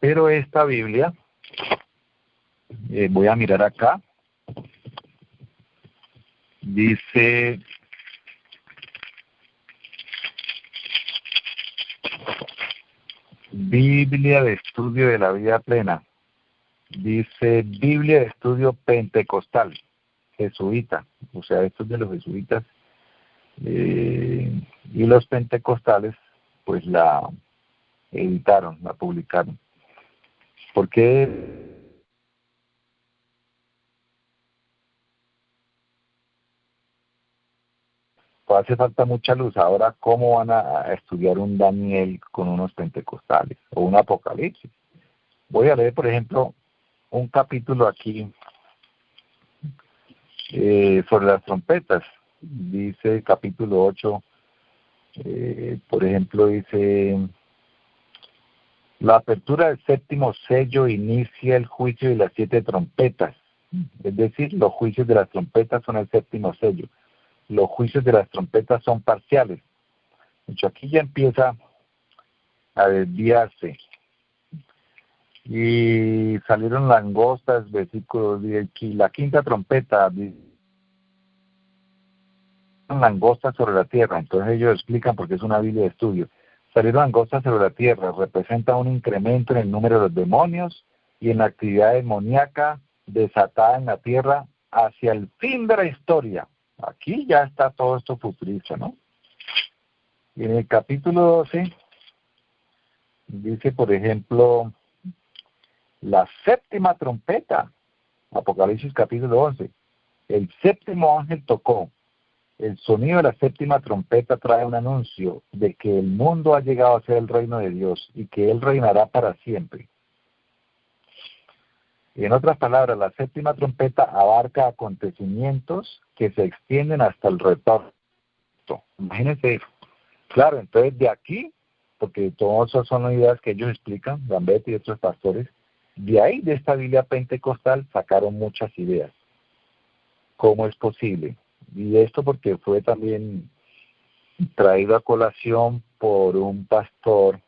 Pero esta Biblia, voy a mirar acá, dice Biblia de estudio de la vida plena. Dice Biblia de estudio pentecostal, jesuita. O sea, esto es de los jesuitas. Y los pentecostales, pues la editaron, la publicaron. Porque hace falta mucha luz. Ahora, ¿cómo van a estudiar un Daniel con unos pentecostales o un Apocalipsis? Voy a leer, por ejemplo, un capítulo aquí sobre las trompetas. Dice capítulo 8, por ejemplo, dice: la apertura del séptimo sello inicia el juicio de las 7 trompetas. Es decir, los juicios de las trompetas son el séptimo sello. Los juicios de las trompetas son parciales. De hecho, aquí ya empieza a desviarse. Y salieron langostas, versículos de aquí. La quinta trompeta, langostas sobre la tierra. Entonces ellos explican porque es una Biblia de estudio. Salieron langostas sobre la tierra, representa un incremento en el número de los demonios y en la actividad demoníaca desatada en la tierra hacia el fin de la historia. Aquí ya está todo esto futurista, ¿no? Y en el capítulo 12 dice, por ejemplo, la séptima trompeta, Apocalipsis capítulo 11. El séptimo ángel tocó. El sonido de la séptima trompeta trae un anuncio de que el mundo ha llegado a ser el reino de Dios y que Él reinará para siempre. Y en otras palabras, la séptima trompeta abarca acontecimientos que se extienden hasta el retorno. Imagínense eso. Claro, entonces de aquí, porque todas esas son ideas que ellos explican, Gambetti y otros pastores, de ahí, de esta Biblia pentecostal, sacaron muchas ideas. ¿Cómo es posible? Y esto porque fue también traído a colación por un pastor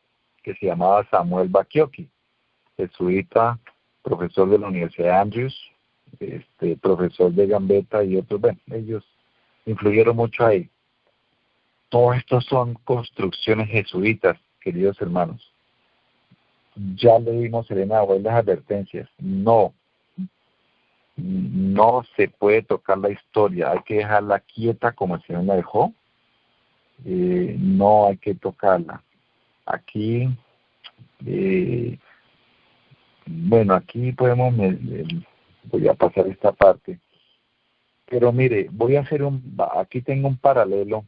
que se llamaba Samuel Bakioki, jesuita, profesor de la Universidad de Andrews, profesor de Gambetta y otros. Bueno, ellos influyeron mucho ahí. Todo esto son construcciones jesuitas, queridos hermanos. Ya leímos, Elena, hoy las advertencias. No se puede tocar la historia, hay que dejarla quieta como el Señor la dejó. No hay que tocarla. Aquí, bueno, aquí podemos, voy a pasar esta parte, pero mire, voy a hacer aquí tengo un paralelo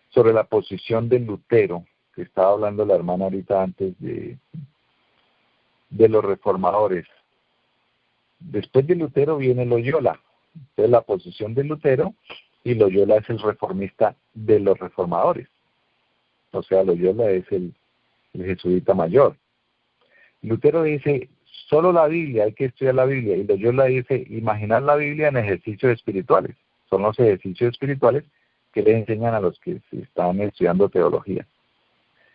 sobre la posición de Lutero, que estaba hablando la hermana ahorita antes de los reformadores. Después de Lutero viene Loyola. Entonces la posición de Lutero, y Loyola es el reformista de los reformadores. O sea, Loyola es el jesuita mayor. Lutero dice, solo la Biblia, hay que estudiar la Biblia. Y Loyola dice, imaginar la Biblia en ejercicios espirituales. Son los ejercicios espirituales que le enseñan a los que están estudiando teología.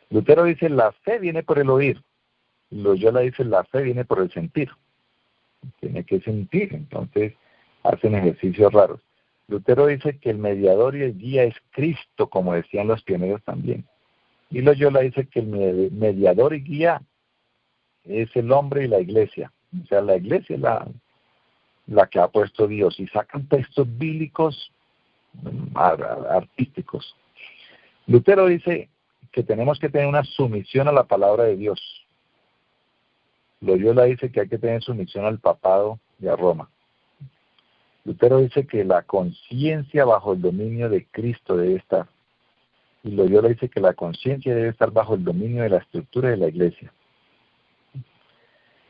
Lutero dice, la fe viene por el oír. Loyola dice, la fe viene por el sentir. Tiene que sentir, entonces hacen ejercicios raros. Lutero dice que el mediador y el guía es Cristo, como decían los pioneros también. Y Loyola dice que el mediador y guía es el hombre y la iglesia. O sea, la iglesia es la que ha puesto Dios. Y sacan textos bíblicos artísticos. Lutero dice que tenemos que tener una sumisión a la palabra de Dios. Loyola dice que hay que tener sumisión al papado y a Roma. Lutero dice que la conciencia bajo el dominio de Cristo debe estar. Y Loyola dice que la conciencia debe estar bajo el dominio de la estructura de la iglesia.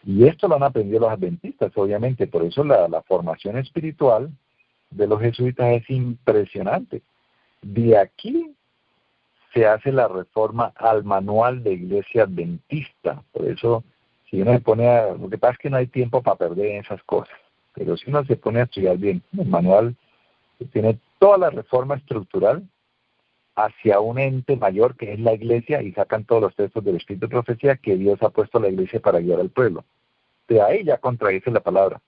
Y esto lo han aprendido los adventistas, obviamente. Por eso la formación espiritual de los jesuitas es impresionante. De aquí se hace la reforma al manual de iglesia adventista. Por eso, si uno se pone a... Lo que pasa es que no hay tiempo para perder en esas cosas. Pero si uno se pone a estudiar bien, el manual tiene toda la reforma estructural hacia un ente mayor que es la iglesia, y sacan todos los textos del Espíritu de Profecía que Dios ha puesto a la iglesia para guiar al pueblo. De ahí ya contradice la palabra.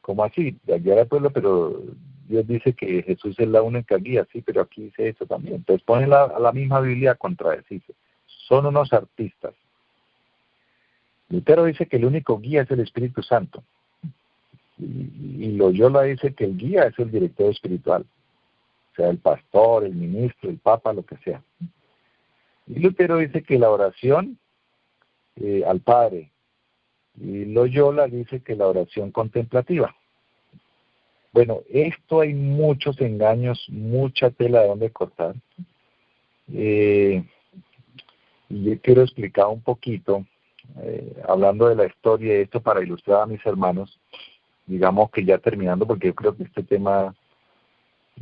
¿Cómo así? De guiar al pueblo, pero Dios dice que Jesús es la única guía, sí, pero aquí dice eso también. Entonces ponen a la misma Biblia a contradecirse. Son unos artistas. Lutero dice que el único guía es el Espíritu Santo. Y Loyola dice que el guía es el director espiritual. O sea, el pastor, el ministro, el papa, lo que sea. Y Lutero dice que la oración al Padre. Y Loyola dice que la oración contemplativa. Bueno, esto hay muchos engaños, mucha tela de donde cortar. Y yo quiero explicar un poquito, hablando de la historia de esto para ilustrar a mis hermanos, digamos que ya terminando, porque yo creo que este tema,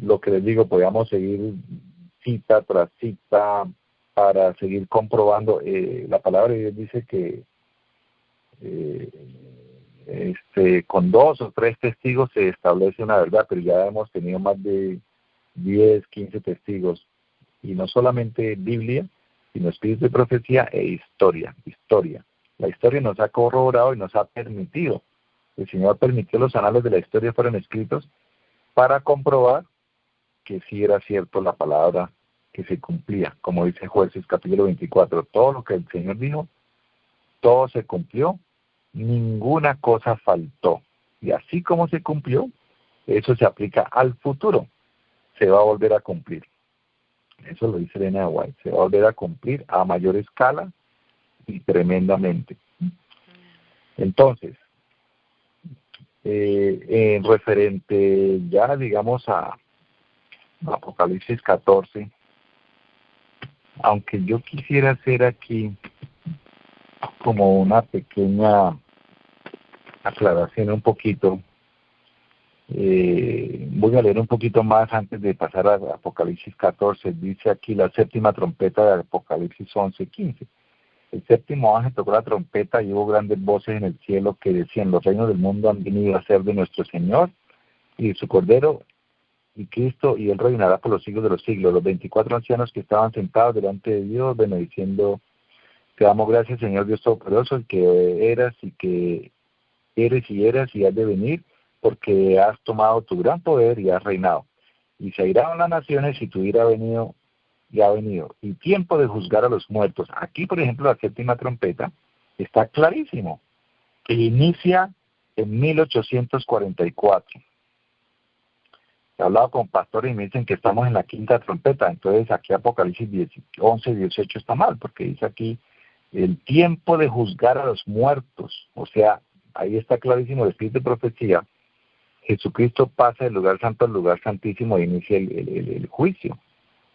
lo que les digo, podríamos seguir cita tras cita para seguir comprobando. La palabra de Dios dice que con 2 o 3 testigos se establece una verdad, pero ya hemos tenido más de 10, 15 testigos, y no solamente Biblia, sino espíritu de profecía e historia. La historia nos ha corroborado y nos ha permitido, el Señor permitió los anales de la historia fueron escritos para comprobar que sí era cierto la palabra, que se cumplía, como dice Jueces capítulo 24, todo lo que el Señor dijo, todo se cumplió, ninguna cosa faltó. Y así como se cumplió, eso se aplica al futuro, se va a volver a cumplir. Eso lo dice Elena White, se va a volver a cumplir a mayor escala y tremendamente. Entonces, en referente ya, digamos, a Apocalipsis 14, aunque yo quisiera hacer aquí como una pequeña aclaración un poquito, voy a leer un poquito más antes de pasar a Apocalipsis 14. Dice aquí la séptima trompeta de Apocalipsis 11:15. El séptimo ángel tocó la trompeta y hubo grandes voces en el cielo que decían: los reinos del mundo han venido a ser de nuestro Señor y de su Cordero, y Cristo, y Él reinará por los siglos de los siglos. Los 24 ancianos que estaban sentados delante de Dios, diciendo: te damos gracias, Señor Dios Todopoderoso, el que eras y que eres y eras y has de venir, porque has tomado tu gran poder y has reinado. Y se irán las naciones y tu ira ha venido y ha venido. Y tiempo de juzgar a los muertos. Aquí, por ejemplo, la séptima trompeta está clarísimo, que inicia en 1844. He hablado con pastores y me dicen que estamos en la quinta trompeta, entonces aquí Apocalipsis 11, 18 está mal, porque dice aquí el tiempo de juzgar a los muertos. O sea, ahí está clarísimo el espíritu de profecía. Jesucristo pasa del lugar santo al lugar santísimo e inicia el juicio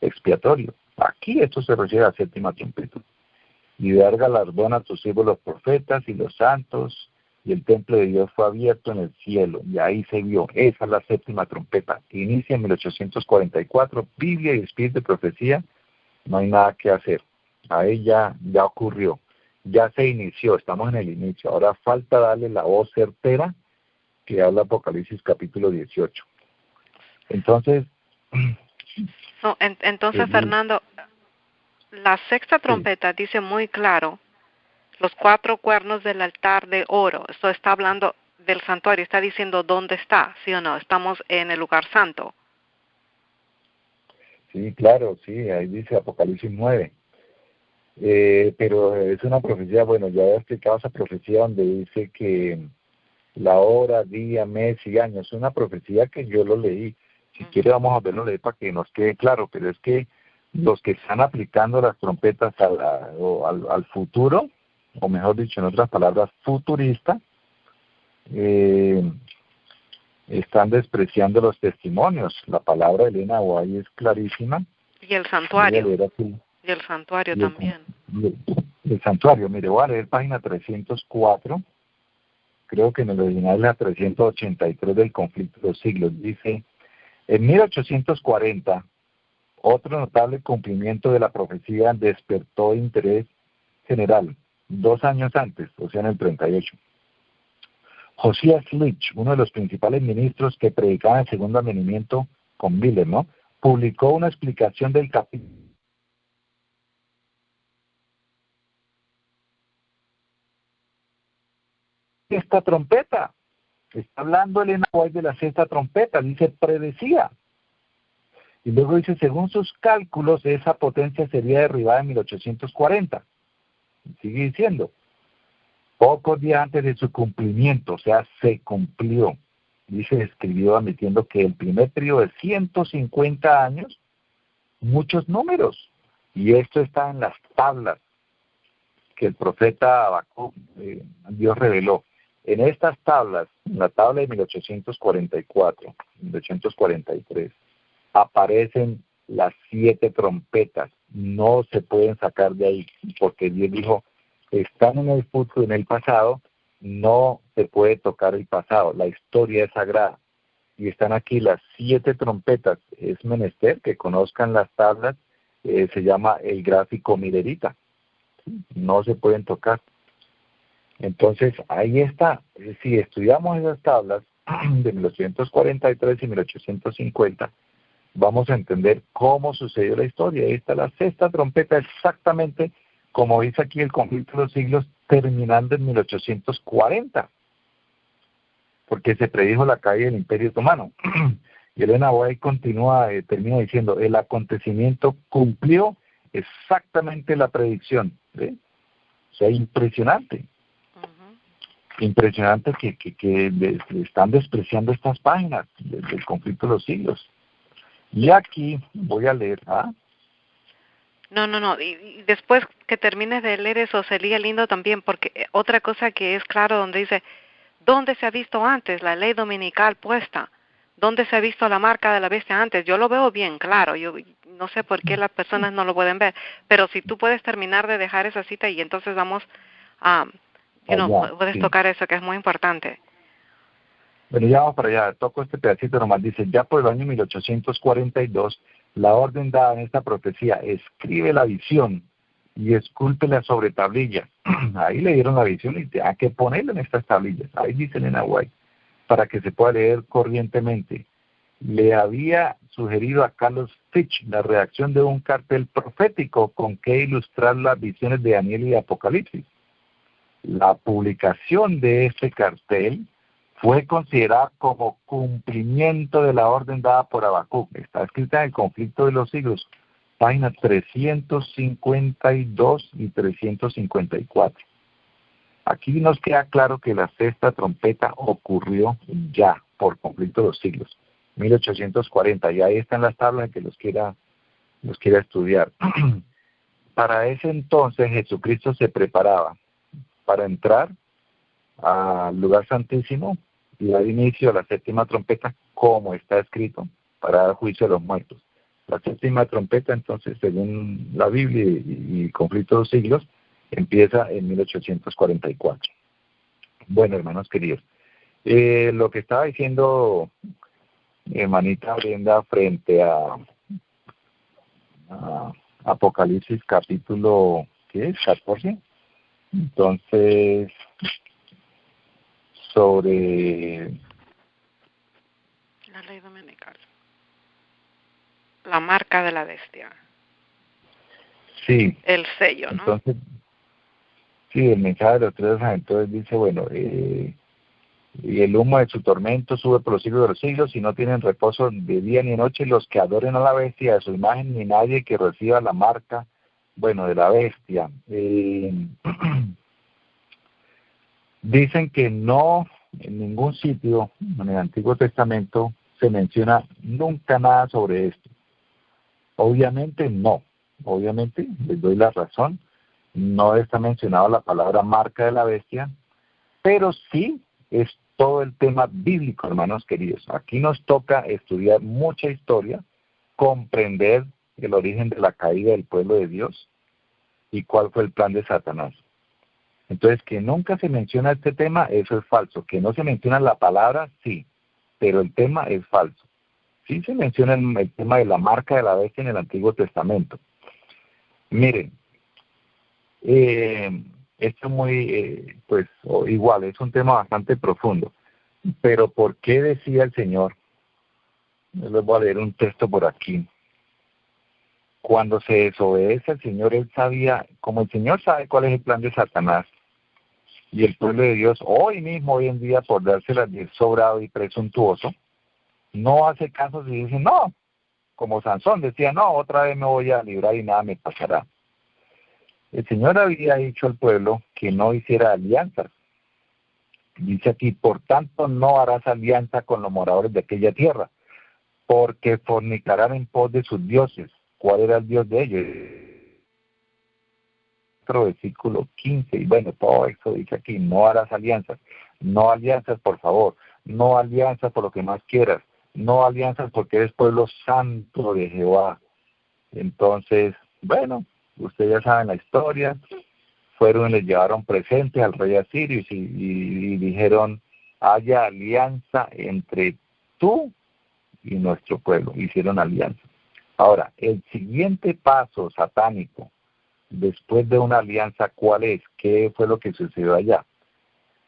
expiatorio. Aquí esto se refiere a la séptima trompeta. Y dar galardón a tus siervos los profetas y los santos, y el templo de Dios fue abierto en el cielo, y ahí se vio. Esa es la séptima trompeta. Inicia en 1844, Biblia y espíritu de profecía, no hay nada que hacer. Ahí ya ocurrió, ya se inició, estamos en el inicio. Ahora falta darle la voz certera que habla Apocalipsis capítulo 18. Entonces... No, entonces, Fernando, la sexta trompeta dice muy claro, los 4 cuernos del altar de oro. Esto está hablando del santuario, está diciendo dónde está, ¿sí o no? Estamos en el lugar santo. Sí, claro, sí, ahí dice Apocalipsis 9. Pero es una profecía, bueno, ya he explicado esa profecía donde dice que la hora, día, mes y año, es una profecía que yo lo leí. Si quiere vamos a verlo leer para que nos quede claro, pero es que los que están aplicando las trompetas al futuro, o mejor dicho, en otras palabras, futurista, están despreciando los testimonios. La palabra de Elena White es clarísima. Y el Voy a santuario. leer aquí. Y el santuario Y el, también. el santuario, mire, voy a leer página 304, creo que en el original es la 383 del conflicto de los siglos. Dice, en 1840, otro notable cumplimiento de la profecía despertó interés general, 2 años antes, o sea, en el 38. Josiah Slich, uno de los principales ministros que predicaba el segundo advenimiento con Miller, ¿no?, publicó una explicación del capítulo. Esta trompeta, está hablando Elena White de la sexta trompeta, dice predecía. Y luego dice, según sus cálculos, esa potencia sería derribada en 1840. Y sigue diciendo, pocos días antes de su cumplimiento, o sea, se cumplió. Dice, escribió admitiendo que el primer periodo de 150 años, muchos números. Y esto está en las tablas que el profeta Habacuc, Dios reveló. En estas tablas, en la tabla de 1844, 1843, aparecen las 7 trompetas. No se pueden sacar de ahí, porque Dios dijo, están en el futuro, en el pasado, no se puede tocar el pasado, la historia es sagrada. Y están aquí las 7 trompetas. Es menester que conozcan las tablas, se llama el gráfico Millerita. No se pueden tocar. Entonces, ahí está. Si estudiamos esas tablas de 1843 y 1850, vamos a entender cómo sucedió la historia. Ahí está la sexta trompeta, exactamente como dice aquí el conflicto de los siglos, terminando en 1840, porque se predijo la caída del Imperio Otomano. Y Elena White continúa, termina diciendo, el acontecimiento cumplió exactamente la predicción. ¿Sí? O sea, impresionante. Impresionante que están despreciando estas páginas del conflicto de los siglos. Y aquí voy a leer. No. Y después que termines de leer eso, sería lindo también, porque otra cosa que es claro donde dice, ¿dónde se ha visto antes la ley dominical puesta? ¿Dónde se ha visto la marca de la bestia antes? Yo lo veo bien claro, yo no sé por qué las personas no lo pueden ver, pero si tú puedes terminar de dejar esa cita y entonces vamos a, puedes Sí. tocar eso que es muy importante. Bueno, ya vamos para allá, toco este pedacito nomás. Dice, ya por el año 1842, la orden dada en esta profecía, escribe la visión y escúlpela sobre tablillas. Ahí le dieron la visión y hay que ponerla en estas tablillas. Ahí dice Elena White, para que se pueda leer corrientemente. Le había sugerido a Carlos Fitch la redacción de un cartel profético con que ilustrar las visiones de Daniel y de Apocalipsis. La publicación de este cartel fue considerada como cumplimiento de la orden dada por Habacuc. Está escrita en el conflicto de los siglos, páginas 352 y 354. Aquí nos queda claro que la sexta trompeta ocurrió ya por conflicto de los siglos, 1840, y ahí están las tablas que los quiera estudiar. Para ese entonces Jesucristo se preparaba para entrar al lugar santísimo y dar inicio a la séptima trompeta, como está escrito, para dar juicio a los muertos. La séptima trompeta, entonces, según la Biblia y el conflicto de los siglos, empieza en 1844. Bueno, hermanos queridos, lo que estaba diciendo hermanita Brenda frente a Apocalipsis capítulo, ¿qué es? 14. Entonces, sobre La ley dominical. La marca de la bestia. sí. El sello, ¿no? Entonces, sí, el mensaje de los 3 entonces dice, bueno, y el humo de su tormento sube por los siglos de los siglos y no tienen reposo de día ni de noche los que adoren a la bestia de su imagen, ni nadie que reciba la marca, bueno, de la bestia. Dicen que no, en ningún sitio en el Antiguo Testamento se menciona nunca nada sobre esto. Obviamente no, obviamente les doy la razón, no está mencionado la palabra marca de la bestia, pero sí es todo el tema bíblico, hermanos queridos. Aquí nos toca estudiar mucha historia, comprender el origen de la caída del pueblo de Dios y cuál fue el plan de Satanás. Entonces, que nunca se menciona este tema, eso es falso. Que no se menciona la palabra, sí, pero el tema es falso. Sí se menciona el tema de la marca de la bestia en el Antiguo Testamento. Miren, esto es muy, igual, es un tema bastante profundo. Pero ¿por qué decía el Señor? Yo les voy a leer un texto por aquí. Cuando se desobedece al Señor, Él sabía, como el Señor sabe cuál es el plan de Satanás, y el pueblo de Dios hoy mismo, hoy en día, por dárselas de sobrado y presuntuoso, no hace caso si dice, no, como Sansón decía, no, otra vez me voy a librar y nada me pasará. El Señor había dicho al pueblo que no hiciera alianzas. Dice aquí, por tanto no harás alianza con los moradores de aquella tierra, porque fornicarán en pos de sus dioses. ¿Cuál era el Dios de ellos? Otro versículo 15, y bueno, todo eso dice aquí, no harás alianzas. No alianzas, por favor. No alianzas por lo que más quieras. No alianzas porque eres pueblo santo de Jehová. Entonces, bueno, ustedes ya saben la historia. Fueron y les llevaron presentes al rey asirio y dijeron, haya alianza entre tú y nuestro pueblo. Hicieron alianza. Ahora, el siguiente paso satánico, después de una alianza, ¿cuál es? ¿Qué fue lo que sucedió allá?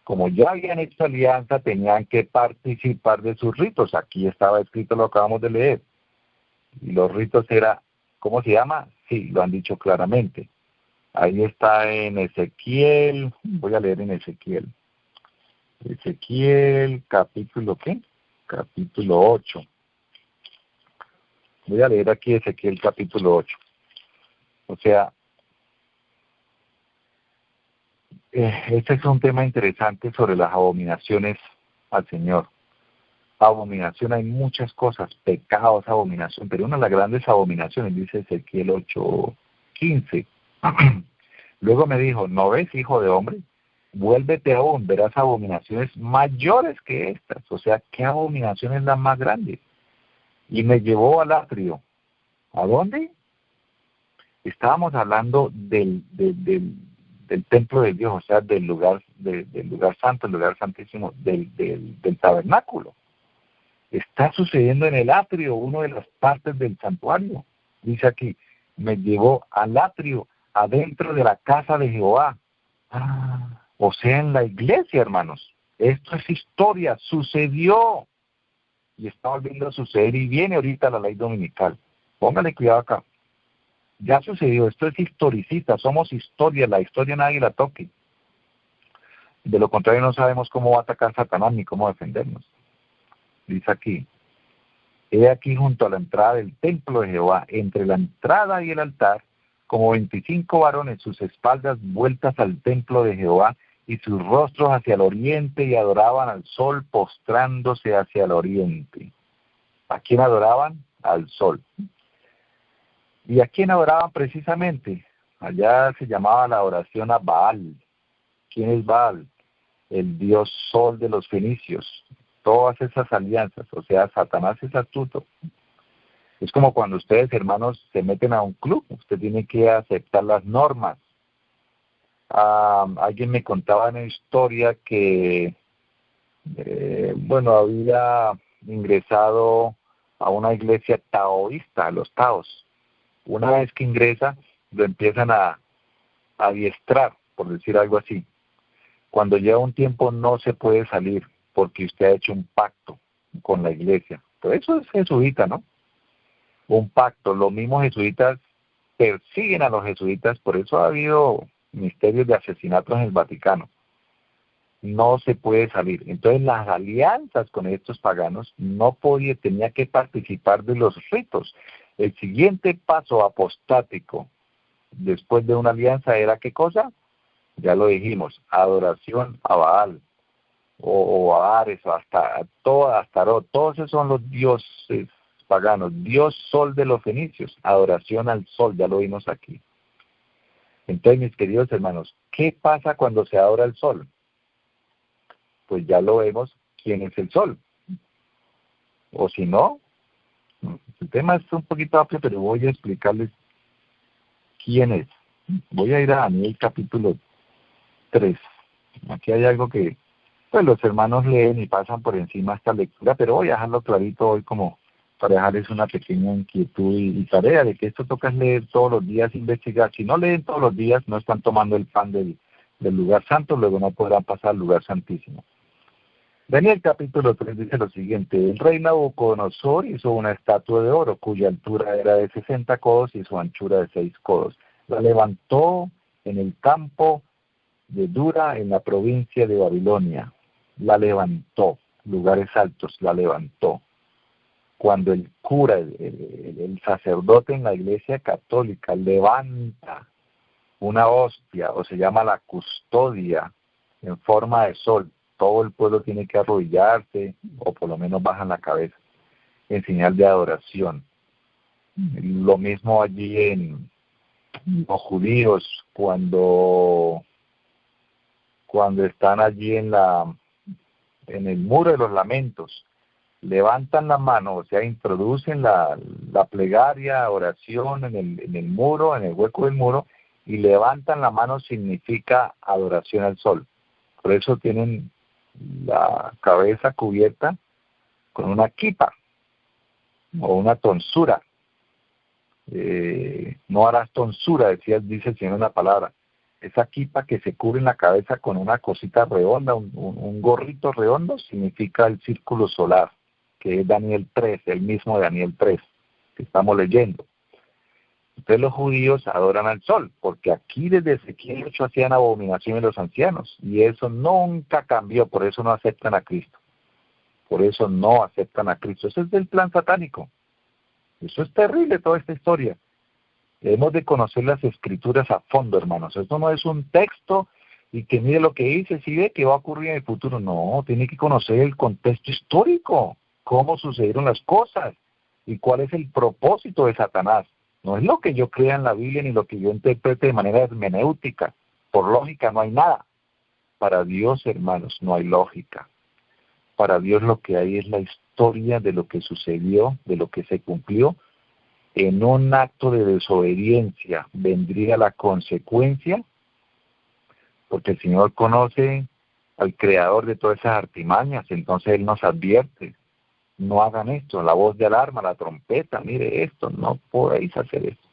Como ya habían hecho alianza, tenían que participar de sus ritos. Aquí estaba escrito, lo acabamos de leer. Y los ritos era, ¿cómo se llama? Sí, lo han dicho claramente. Ahí está en Ezequiel, voy a leer en Ezequiel. Ezequiel, capítulo, ¿qué? Capítulo 8. Voy a leer aquí Ezequiel capítulo 8. O sea, este es un tema interesante sobre las abominaciones al Señor. Abominación, hay muchas cosas, pecados, abominación, pero una de las grandes abominaciones, dice Ezequiel 8:15. Luego me dijo, ¿no ves, hijo de hombre? Vuélvete aún, verás abominaciones mayores que estas. O sea, ¿qué abominación es la más grande? Y me llevó al atrio. ¿A dónde? Estábamos hablando del templo de Dios, o sea, del lugar santo, el lugar santísimo, del tabernáculo. Está sucediendo en el atrio, una de las partes del santuario. Dice aquí, me llevó al atrio, adentro de la casa de Jehová. O sea, en la iglesia, hermanos. Esto es historia, sucedió. Y está volviendo a suceder y viene ahorita la ley dominical. Póngale cuidado acá. Ya sucedió, esto es historicista, somos historia, la historia nadie la toque. De lo contrario no sabemos cómo va a atacar Satanás ni cómo defendernos. Dice aquí, he aquí junto a la entrada del templo de Jehová, entre la entrada y el altar, como 25 varones, sus espaldas vueltas al templo de Jehová y sus rostros hacia el oriente, y adoraban al sol postrándose hacia el oriente. ¿A quién adoraban? Al sol. ¿Y a quién adoraban precisamente? Allá se llamaba la oración a Baal. ¿Quién es Baal? El dios sol de los fenicios. Todas esas alianzas, o sea, Satanás es astuto. Es como cuando ustedes, hermanos, se meten a un club, usted tiene que aceptar las normas. Alguien me contaba una historia que, había ingresado a una iglesia taoísta, a los taos. Una vez que ingresa, lo empiezan a adiestrar, por decir algo así. Cuando lleva un tiempo no se puede salir, porque usted ha hecho un pacto con la iglesia. Pero eso es jesuita, ¿no? Un pacto. Los mismos jesuitas persiguen a los jesuitas, por eso ha habido misterios de asesinatos en el Vaticano. No se puede salir. Entonces las alianzas con estos paganos tenía que participar de los ritos. El siguiente paso apostático después de una alianza era ¿qué cosa? Ya lo dijimos, adoración a Baal o a Ares, o Astarot, todos esos son los dioses paganos. Dios sol de los fenicios, adoración al sol, ya lo vimos aquí. Entonces, mis queridos hermanos, ¿qué pasa cuando se adora al sol? Pues ya lo vemos, ¿quién es el sol? O si no, El tema es un poquito amplio, pero voy a explicarles quién es. Voy a ir a Daniel capítulo 3. Aquí hay algo que pues los hermanos leen y pasan por encima esta lectura, pero voy a dejarlo clarito hoy como para dejarles una pequeña inquietud y tarea de que esto toca es leer todos los días, investigar. Si no leen todos los días, no están tomando el pan del lugar santo, luego no podrán pasar al lugar santísimo. Daniel capítulo 3 dice lo siguiente: el rey Nabucodonosor hizo una estatua de oro cuya altura era de 60 codos y su anchura de 6 codos. La levantó en el campo de Dura en la provincia de Babilonia. La levantó, lugares altos, la levantó. Cuando el cura, el sacerdote en la iglesia católica levanta una hostia, o se llama la custodia, en forma de sol, todo el pueblo tiene que arrodillarse, o por lo menos bajan la cabeza, en señal de adoración. Lo mismo allí en los judíos, cuando están allí en el muro de los lamentos, levantan la mano, o sea, introducen la plegaria, oración en el muro, en el hueco del muro, y levantan la mano significa adoración al sol. Por eso tienen la cabeza cubierta con una kipa o una tonsura. No harás tonsura, dice el Señor en la palabra. Esa kipa que se cubre en la cabeza con una cosita redonda, un gorrito redondo, significa el círculo solar, que es Daniel 3, el mismo Daniel 3, que estamos leyendo. Entonces los judíos adoran al sol, porque aquí desde Ezequiel 8 hacían abominación en los ancianos, y eso nunca cambió, por eso no aceptan a Cristo. Por eso no aceptan a Cristo. Eso es del plan satánico. Eso es terrible, toda esta historia. Debemos de conocer las escrituras a fondo, hermanos. Esto no es un texto y que mire lo que dice, si ve que va a ocurrir en el futuro. No, tiene que conocer el contexto histórico, cómo sucedieron las cosas y cuál es el propósito de Satanás. No es lo que yo crea en la Biblia ni lo que yo interprete de manera hermenéutica. Por lógica no hay nada. Para Dios, hermanos, no hay lógica. Para Dios lo que hay es la historia de lo que sucedió, de lo que se cumplió. En un acto de desobediencia vendría la consecuencia, porque el Señor conoce al creador de todas esas artimañas, entonces Él nos advierte: no hagan esto, la voz de alarma, la trompeta, mire esto, no podéis hacer esto.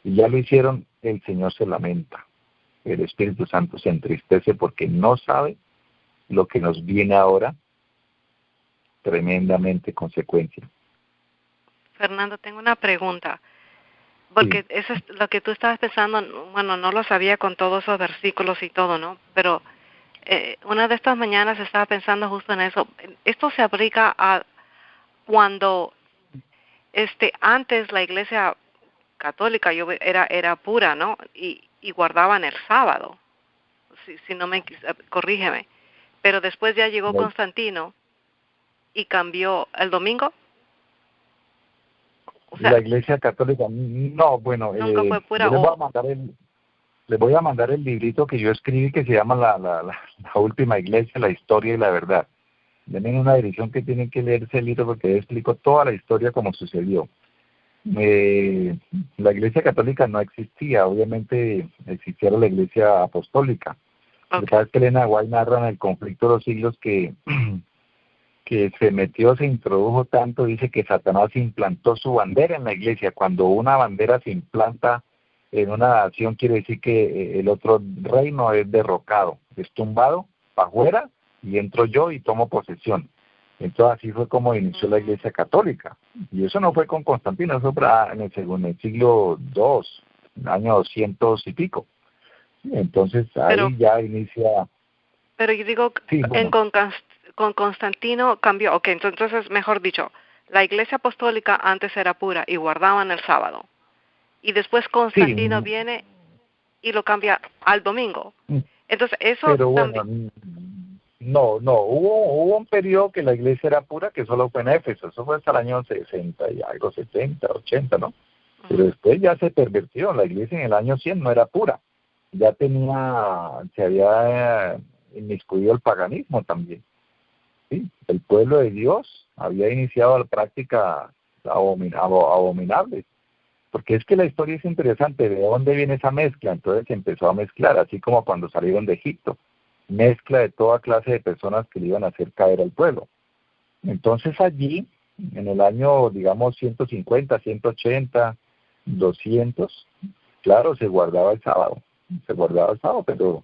Y ya lo hicieron, el Señor se lamenta, el Espíritu Santo se entristece porque no sabe lo que nos viene ahora, tremendamente consecuencia. Fernando, tengo una pregunta, porque Sí. eso es lo que tú estabas pensando. Bueno, no lo sabía con todos esos versículos y todo, ¿no? Pero una de estas mañanas estaba pensando justo en eso. Esto se aplica a cuando antes la iglesia católica era pura, ¿no? Y guardaban el sábado. Si no me corrígeme. Pero después ya llegó Constantino y cambió el domingo. O sea, la Iglesia Católica, no, bueno, nunca fue pura. yo les voy a mandar el librito que yo escribí que se llama la última iglesia, la historia y la verdad. Tienen una dirección que tienen que leer ese libro porque explico toda la historia como sucedió. La Iglesia Católica no existía, obviamente existía la Iglesia Apostólica. Lo que pasa es que Elena White narra en el conflicto de los siglos que se introdujo tanto, dice que Satanás implantó su bandera en la iglesia. Cuando una bandera se implanta en una nación, quiere decir que el otro reino es derrocado, es tumbado para afuera, y entro yo y tomo posesión. Entonces así fue como inició la Iglesia Católica. Y eso no fue con Constantino, eso fue en el siglo II, año 200 y pico. Entonces ahí ya inicia... Pero yo digo, sí, bueno. Con Constantino cambió. Ok, entonces, mejor dicho, la Iglesia Apostólica antes era pura y guardaban el sábado. Y después Constantino viene y lo cambia al domingo. Entonces, eso pero bueno, también... No, hubo un periodo que la iglesia era pura que solo fue en Éfeso, eso fue hasta el año 60 y algo, 70, 80, ¿no? Pero después ya se pervirtió, la iglesia en el año 100 no era pura, ya se había inmiscuido el paganismo también, ¿sí? El pueblo de Dios había iniciado la práctica abominables. Porque es que la historia es interesante, ¿de dónde viene esa mezcla? Entonces se empezó a mezclar, así como cuando salieron de Egipto, mezcla de toda clase de personas que le iban a hacer caer al pueblo. Entonces allí, en el año, digamos, 150, 180, 200, claro, se guardaba el sábado, pero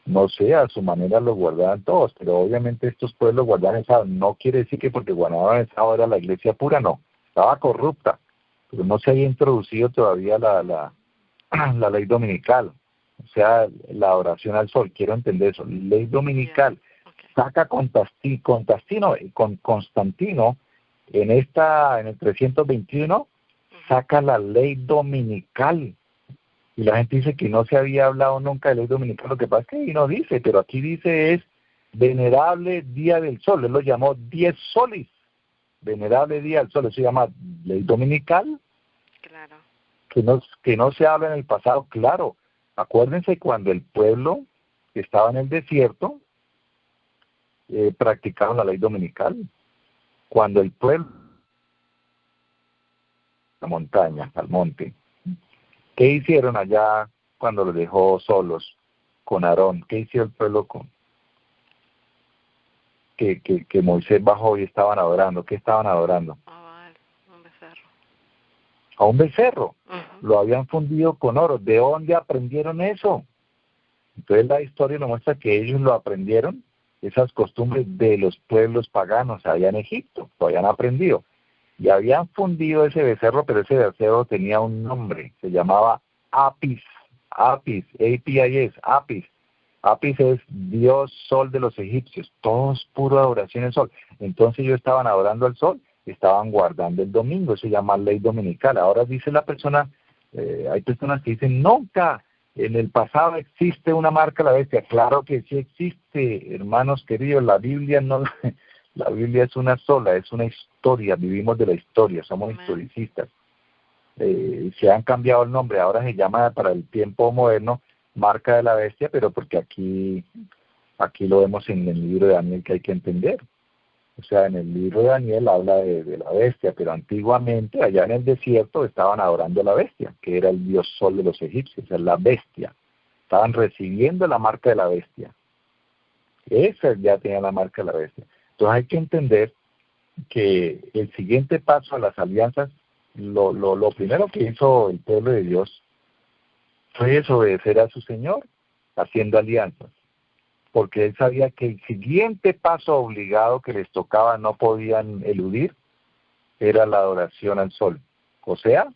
no sé, a su manera lo guardaban todos, pero obviamente estos pueblos guardaban el sábado. No quiere decir que porque guardaban el sábado era la iglesia pura, no, estaba corrupta, pero no se había introducido todavía la ley dominical, o sea, la oración al sol. Quiero entender eso, ley dominical. Saca Constantino en el 321, saca la ley dominical. Y la gente dice que no se había hablado nunca de ley dominical. Lo que pasa es que ahí no dice, pero aquí dice es venerable día del sol. Él lo llamó 10 solis, venerable día del sol. Eso se llama ley dominical. Claro. Que no se habla en el pasado. Claro, acuérdense cuando el pueblo estaba en el desierto, practicaron la ley dominical. Cuando el pueblo, la montaña, al monte, ¿qué hicieron allá cuando los dejó solos con Aarón? ¿Qué hizo el pueblo con que Moisés bajó y estaban adorando? ¿Qué estaban adorando? Un becerro. A un becerro. Uh-huh. Lo habían fundido con oro. ¿De dónde aprendieron eso? Entonces la historia nos muestra que ellos lo aprendieron, esas costumbres de los pueblos paganos allá en Egipto, lo habían aprendido. Y habían fundido ese becerro, pero ese becerro tenía un nombre, se llamaba Apis, A-P-I-S, Apis. Apis es Dios Sol de los egipcios, todos pura adoración al sol. Entonces ellos estaban adorando al sol, estaban guardando el domingo, eso se llama ley dominical. Ahora dice la persona, hay personas que dicen, nunca en el pasado existe una marca de la bestia. Claro que sí existe, hermanos queridos, la Biblia no... La Biblia es una sola, es una historia, vivimos de la historia, somos historicistas. Se han cambiado el nombre, ahora se llama para el tiempo moderno marca de la bestia, pero porque aquí lo vemos en el libro de Daniel, que hay que entender. O sea, en el libro de Daniel habla de la bestia, pero antiguamente allá en el desierto estaban adorando a la bestia, que era el dios sol de los egipcios, o sea, la bestia. Estaban recibiendo la marca de la bestia. Esa ya tenía la marca de la bestia. Entonces hay que entender que el siguiente paso a las alianzas, lo primero que hizo el pueblo de Dios fue desobedecer a su Señor, haciendo alianzas, porque él sabía que el siguiente paso obligado que les tocaba, no podían eludir, era la adoración al sol, o sea,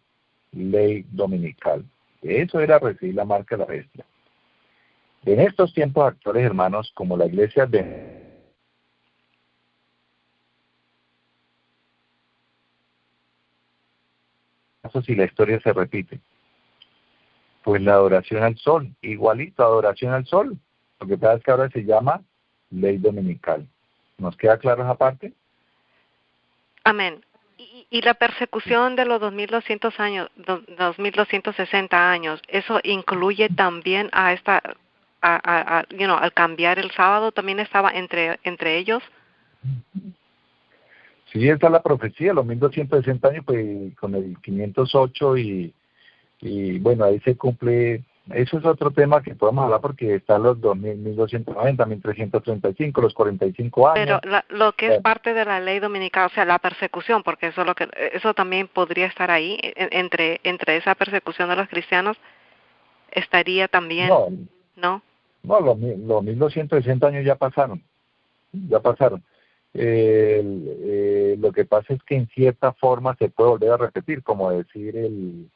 ley dominical. Eso era recibir la marca de la bestia. En estos tiempos actuales, hermanos, como la iglesia de si la historia se repite, pues la adoración al sol, igualito, adoración al sol. Lo que pasa es que ahora se llama ley dominical. ¿Nos queda claro esa parte? Amén. Y la persecución de los 2200 años, 2260 años, ¿eso incluye también a al cambiar el sábado, también estaba entre ellos? Sí, esa es la profecía, los 1260 años, pues con el 508 y bueno, ahí se cumple. Eso es otro tema que podemos hablar porque están los 1290, 1335, los 45 años. Pero lo que es parte de la ley dominical, o sea, la persecución, porque eso también podría estar ahí, entre esa persecución de los cristianos, estaría también, ¿no? No, los 1260 años ya pasaron. Lo que pasa es que en cierta forma se puede volver a repetir, como decir el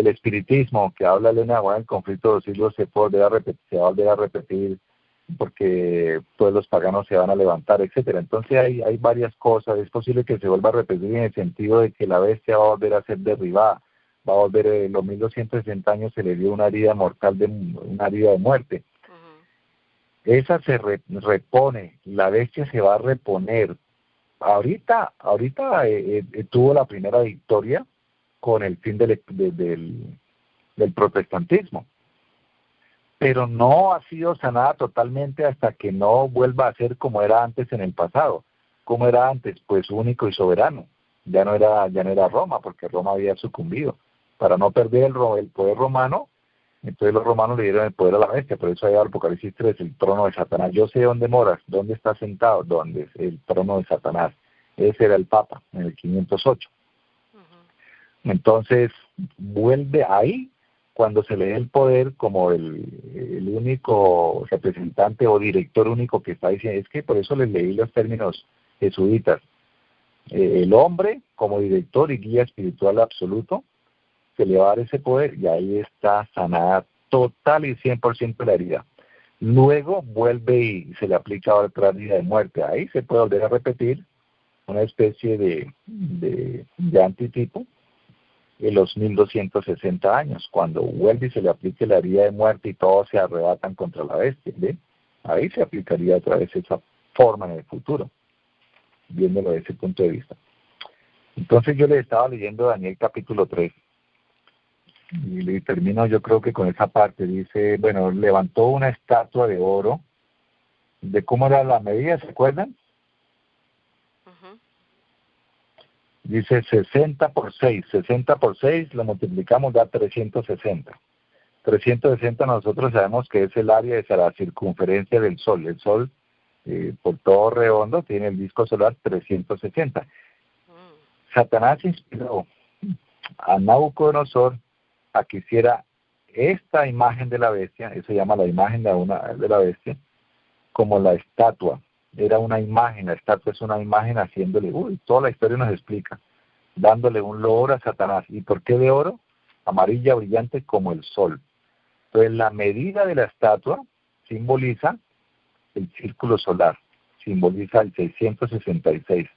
espiritismo que habla Elena Guevara, el conflicto de los siglos se va a volver a repetir porque todos los paganos se van a levantar, etcétera. Entonces hay varias cosas. Es posible que se vuelva a repetir en el sentido de que la bestia va a volver a ser derribada, va a volver, los 1260 años se le dio una herida mortal, una herida de muerte. Esa se repone, la bestia se va a reponer. Ahorita tuvo la primera victoria con el fin del protestantismo, pero no ha sido sanada totalmente hasta que no vuelva a ser como era antes en el pasado. ¿Cómo era antes? Pues único y soberano. Ya no era Roma, porque Roma había sucumbido. Para no perder el poder romano, entonces los romanos le dieron el poder a la bestia. Por eso hay Apocalipsis 3, el trono de Satanás. Yo sé dónde moras, dónde está sentado, dónde es el trono de Satanás. Ese era el Papa, en el 508. Entonces, vuelve ahí, cuando se le dé el poder como el único representante o director único que está diciendo. Es que por eso les leí los términos jesuitas. El hombre como director y guía espiritual absoluto, se le va a dar ese poder y ahí está sanada total y 100% la herida. Luego vuelve y se le aplica otra vida de muerte. Ahí se puede volver a repetir una especie de antitipo en los 1260 años, cuando vuelve y se le aplique la herida de muerte y todos se arrebatan contra la bestia. ¿Ve? Ahí se aplicaría otra vez esa forma en el futuro, viéndolo desde ese punto de vista. Entonces yo le estaba leyendo Daniel capítulo 3 y le termino yo creo que con esa parte. Dice, bueno, levantó una estatua de oro. ¿De cómo era la medida? ¿Se acuerdan? Dice 60 por 6. 60 por 6 lo multiplicamos, da 360. 360 nosotros sabemos que es el área de la circunferencia del Sol. El Sol, por todo redondo, tiene el disco solar 360. Satanás inspiró a Nabucodonosor a que hiciera esta imagen de la bestia, eso se llama la imagen de la bestia, como la estatua. Era una imagen, la estatua es una imagen haciéndole, toda la historia nos explica, dándole un loor a Satanás. ¿Y por qué de oro? Amarilla, brillante como el sol. Entonces la medida de la estatua simboliza el círculo solar, simboliza el 666.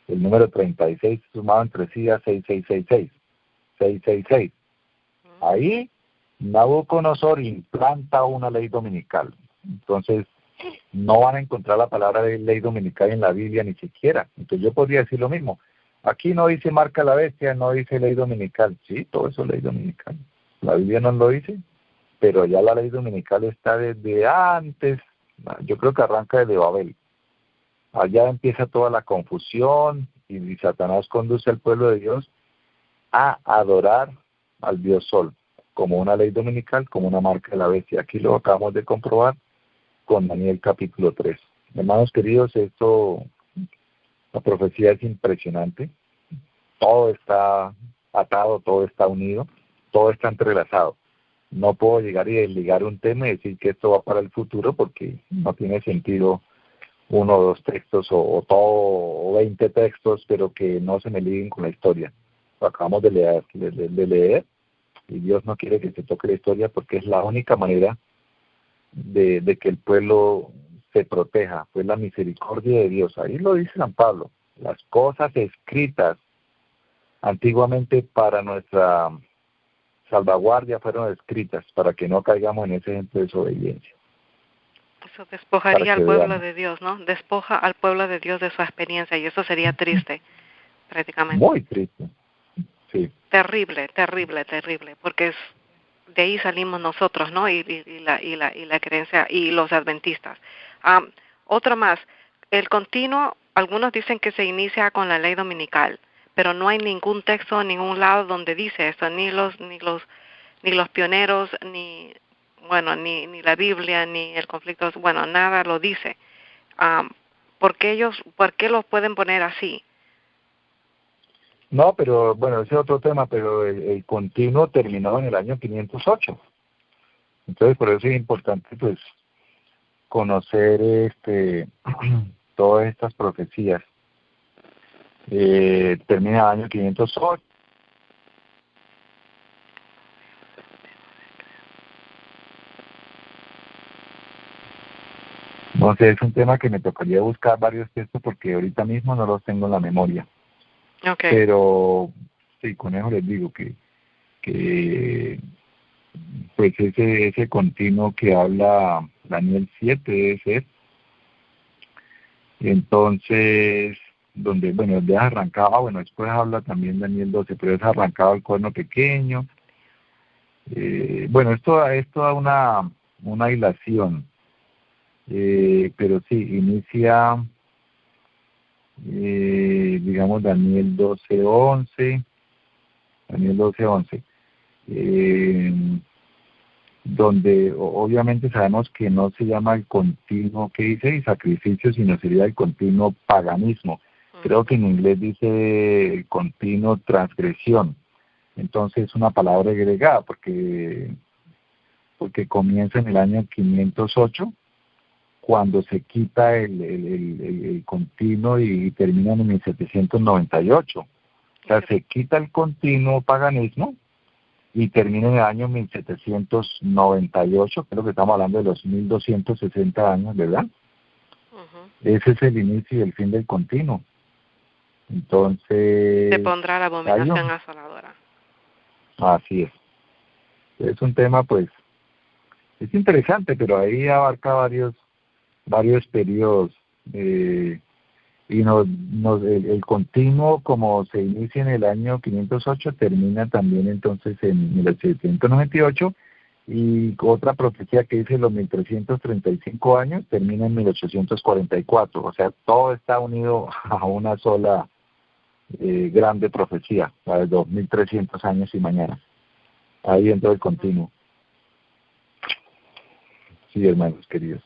El número 36 sumado entre sí a 6666. 666. Ahí Nabucodonosor implanta una ley dominical. Entonces, no van a encontrar la palabra de ley dominical en la Biblia ni siquiera. Entonces yo podría decir lo mismo. Aquí no dice marca la bestia, no dice ley dominical. Sí, todo eso es ley dominical. La Biblia no lo dice, pero ya la ley dominical está desde antes. Yo creo que arranca desde Babel. Allá empieza toda la confusión y Satanás conduce al pueblo de Dios a adorar al Dios Sol como una ley dominical, como una marca de la bestia. Aquí lo acabamos de comprobar con Daniel capítulo 3. Hermanos queridos, la profecía es impresionante. Todo está atado, todo está unido, todo está entrelazado. No puedo llegar y desligar un tema y decir que esto va para el futuro porque no tiene sentido uno o dos textos o todo o 20 textos, pero que no se me liguen con la historia. Lo acabamos de leer y Dios no quiere que se toque la historia porque es la única manera de que el pueblo se proteja. Fue la misericordia de Dios. Ahí lo dice San Pablo. Las cosas escritas antiguamente para nuestra salvaguardia fueron escritas para que no caigamos en ese ejemplo de desobediencia. Eso despojaría al pueblo de Dios, ¿no? Despoja al pueblo de Dios de su experiencia y eso sería triste, prácticamente. Muy triste, sí. Terrible, terrible, terrible, porque de ahí salimos nosotros, ¿no? Y la creencia y los adventistas. Otro más, el continuo, algunos dicen que se inicia con la ley dominical, pero no hay ningún texto en ningún lado donde dice esto, ni los pioneros, ni la Biblia, ni el conflicto, nada lo dice. ¿Por qué los pueden poner así? No, pero bueno, ese es otro tema, pero el continuo terminó en el año 508. Entonces, por eso es importante, pues, conocer todas estas profecías. Termina el año 508. No sé, es un tema que me tocaría buscar varios textos porque ahorita mismo no los tengo en la memoria. Okay. Pero sí, con eso les digo que pues ese continuo que habla Daniel 7 debe ser. Entonces, donde, ya arrancaba, después habla también Daniel 12, pero es arrancado el cuerno pequeño. Esto es toda una hilación, pero sí, inicia digamos Daniel 12:11, Daniel 12:11, donde obviamente sabemos que no se llama el continuo que dice y sacrificio, sino sería el continuo paganismo. Creo que en inglés dice continuo transgresión. Entonces es una palabra agregada porque comienza en el año 508, cuando se quita el continuo y termina en 1798. O sea, se quita el continuo paganismo y termina en el año 1798, creo que estamos hablando de los 1260 años, ¿verdad? Ese es el inicio y el fin del continuo. Entonces... Se pondrá la abominación asoladora. Así es. Es un tema, pues, es interesante, pero ahí abarca varios periodos. Y el continuo, como se inicia en el año 508, termina también entonces en 1798, y otra profecía que dice los 1335 años termina en 1844. O sea, todo está unido a una sola grande profecía, la de 2300 años y mañana. Ahí entra el continuo. Sí, hermanos queridos.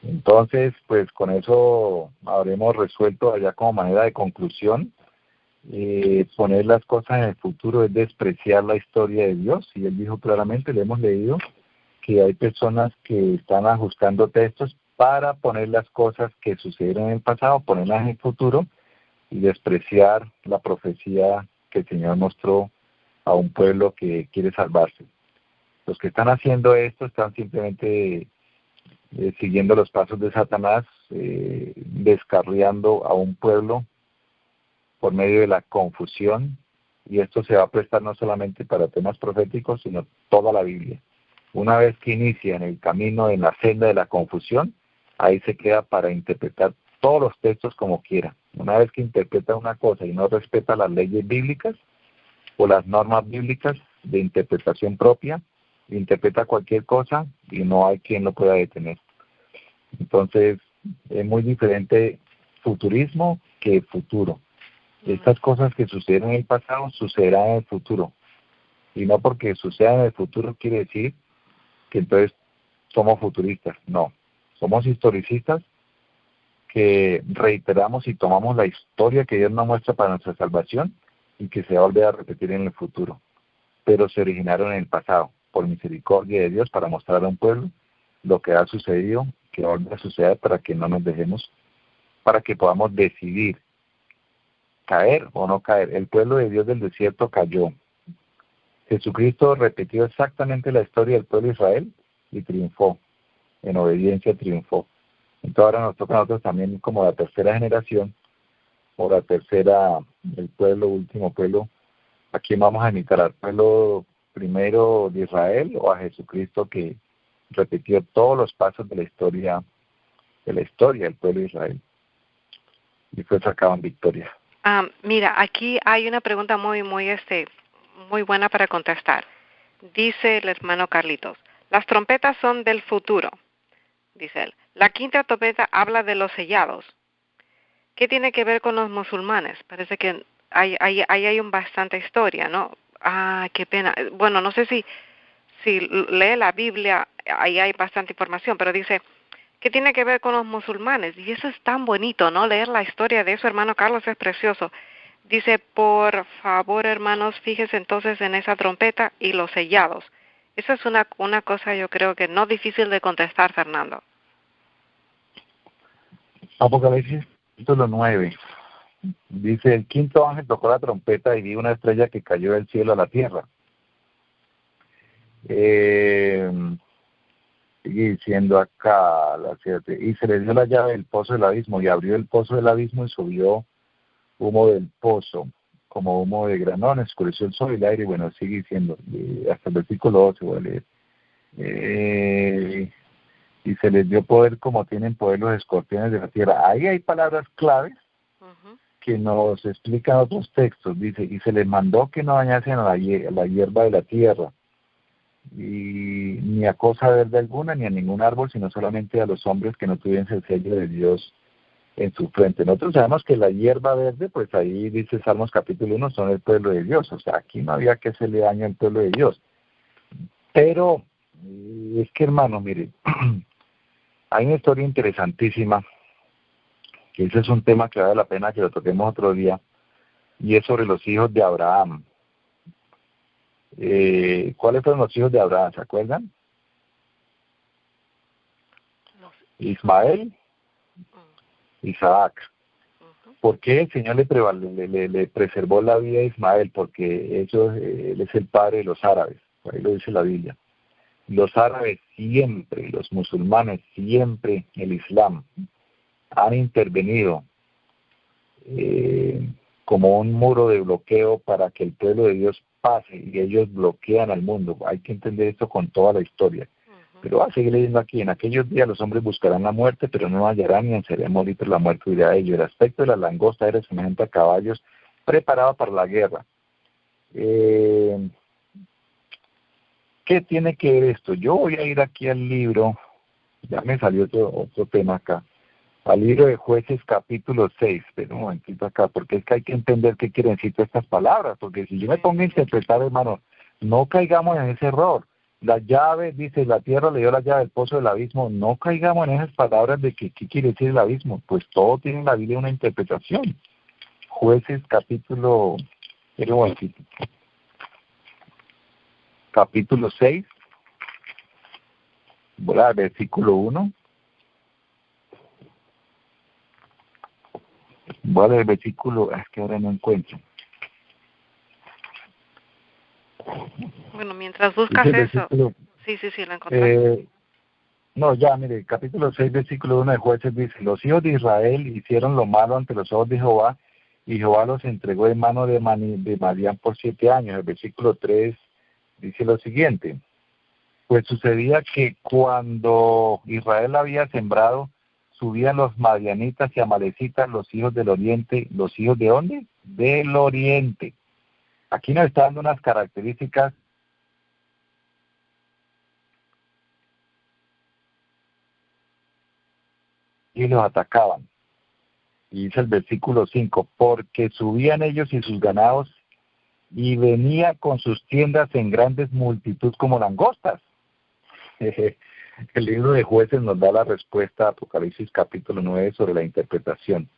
Entonces, pues con eso habremos resuelto allá como manera de conclusión. Poner las cosas en el futuro es despreciar la historia de Dios, y él dijo claramente, le hemos leído, que hay personas que están ajustando textos para poner las cosas que sucedieron en el pasado, ponerlas en el futuro, y despreciar la profecía que el Señor mostró a un pueblo que quiere salvarse. Los que están haciendo esto están simplemente siguiendo los pasos de Satanás, descarriando a un pueblo por medio de la confusión, y esto se va a prestar no solamente para temas proféticos, sino toda la Biblia. Una vez que inicia en el camino, en la senda de la confusión, ahí se queda para interpretar todos los textos como quiera. Una vez que interpreta una cosa y no respeta las leyes bíblicas o las normas bíblicas de interpretación propia, interpreta cualquier cosa y no hay quien lo pueda detener. Entonces, es muy diferente futurismo que futuro. Estas cosas que sucedieron en el pasado sucederán en el futuro. Y no porque sucedan en el futuro quiere decir que entonces somos futuristas. No, somos historicistas que reiteramos y tomamos la historia que Dios nos muestra para nuestra salvación y que se va a volver a repetir en el futuro. Pero se originaron en el pasado, por misericordia de Dios, para mostrar a un pueblo lo que ha sucedido, que va a volver a suceder, para que no nos dejemos, para que podamos decidir caer o no caer. El pueblo de Dios del desierto cayó. Jesucristo repitió exactamente la historia del pueblo de Israel y triunfó. En obediencia triunfó. Entonces ahora nos toca a nosotros también, como la tercera generación, o la tercera, el pueblo, último pueblo. ¿A quién vamos a imitar? ¿Al pueblo primero de Israel o a Jesucristo, que repitió todos los pasos de la historia del pueblo de Israel y fue sacado en victoria? Mira, aquí hay una pregunta muy buena para contestar. Dice el hermano Carlitos, las trompetas son del futuro, dice él. La quinta trompeta habla de los sellados. ¿Qué tiene que ver con los musulmanes? Parece que ahí hay bastante historia, ¿no? Qué pena. Bueno, no sé si lee la Biblia, ahí hay bastante información, pero dice, ¿qué tiene que ver con los musulmanes? Y eso es tan bonito, ¿no? Leer la historia de eso, hermano Carlos, es precioso. Dice, por favor, hermanos, fíjense entonces en esa trompeta y los sellados. Esa es una cosa, yo creo que no difícil de contestar, Fernando. Apocalipsis capítulo 9. Dice, el quinto ángel tocó la trompeta y vi una estrella que cayó del cielo a la tierra. Sigue diciendo acá, y se le dio la llave del pozo del abismo, y abrió el pozo del abismo y subió humo del pozo, como humo de granón, oscureció el sol y el aire. Bueno, sigue diciendo, hasta el versículo 12 voy a leer. Y se les dio poder como tienen poder los escorpiones de la tierra. Ahí hay palabras claves que nos explican otros textos. Dice, y se les mandó que no dañasen a la hierba de la tierra, y ni a cosa verde alguna, ni a ningún árbol, sino solamente a los hombres que no tuviesen el sello de Dios en su frente. Nosotros sabemos que la hierba verde, pues ahí dice Salmos capítulo 1, son el pueblo de Dios. O sea, aquí no había que hacerle daño al pueblo de Dios. Pero es que, hermano, mire, hay una historia interesantísima, que ese es un tema que vale la pena que lo toquemos otro día, y es sobre los hijos de Abraham. ¿Cuáles fueron los hijos de Abraham? ¿Se acuerdan? Ismael, Isaac. ¿Por qué el Señor le preservó la vida a Ismael? Porque él es el padre de los árabes, por ahí lo dice la Biblia. Los árabes siempre, los musulmanes siempre, el Islam, han intervenido como un muro de bloqueo para que el pueblo de Dios pase, y ellos bloquean al mundo. Hay que entender esto con toda la historia. Pero va a seguir leyendo aquí: en aquellos días los hombres buscarán la muerte, pero no hallarán, y ansiarán morir, pero la muerte huirá de ellos. El aspecto de la langosta era semejante a caballos preparados para la guerra. ¿Qué tiene que ver esto? Yo voy a ir aquí al libro, ya me salió otro tema acá, al libro de Jueces capítulo 6, pero un momentito acá, porque es que hay que entender qué quieren decir todas estas palabras, porque si yo me pongo a interpretar, hermano, no caigamos en ese error. La llave, dice, la tierra le dio la llave del pozo del abismo. No caigamos en esas palabras de que qué quiere decir el abismo. Pues todo tiene en la Biblia una interpretación. Jueces capítulo, capítulo 6, voy al versículo 1. Voy a leer el versículo, es que ahora no encuentro. Bueno, mientras buscas eso. Sí, lo encontré. No, ya, mire, capítulo 6, versículo 1 de Jueces dice: los hijos de Israel hicieron lo malo ante los ojos de Jehová, y Jehová los entregó en mano de Madián por 7 años. El versículo 3 dice lo siguiente: pues sucedía que cuando Israel había sembrado, subían los madianitas y amalecitas, los hijos del oriente. ¿Los hijos de dónde? Del oriente. Aquí nos está dando unas características y los atacaban. Y dice el versículo 5, porque subían ellos y sus ganados, y venía con sus tiendas en grandes multitud como langostas. El libro de Jueces nos da la respuesta a Apocalipsis capítulo 9 sobre la interpretación.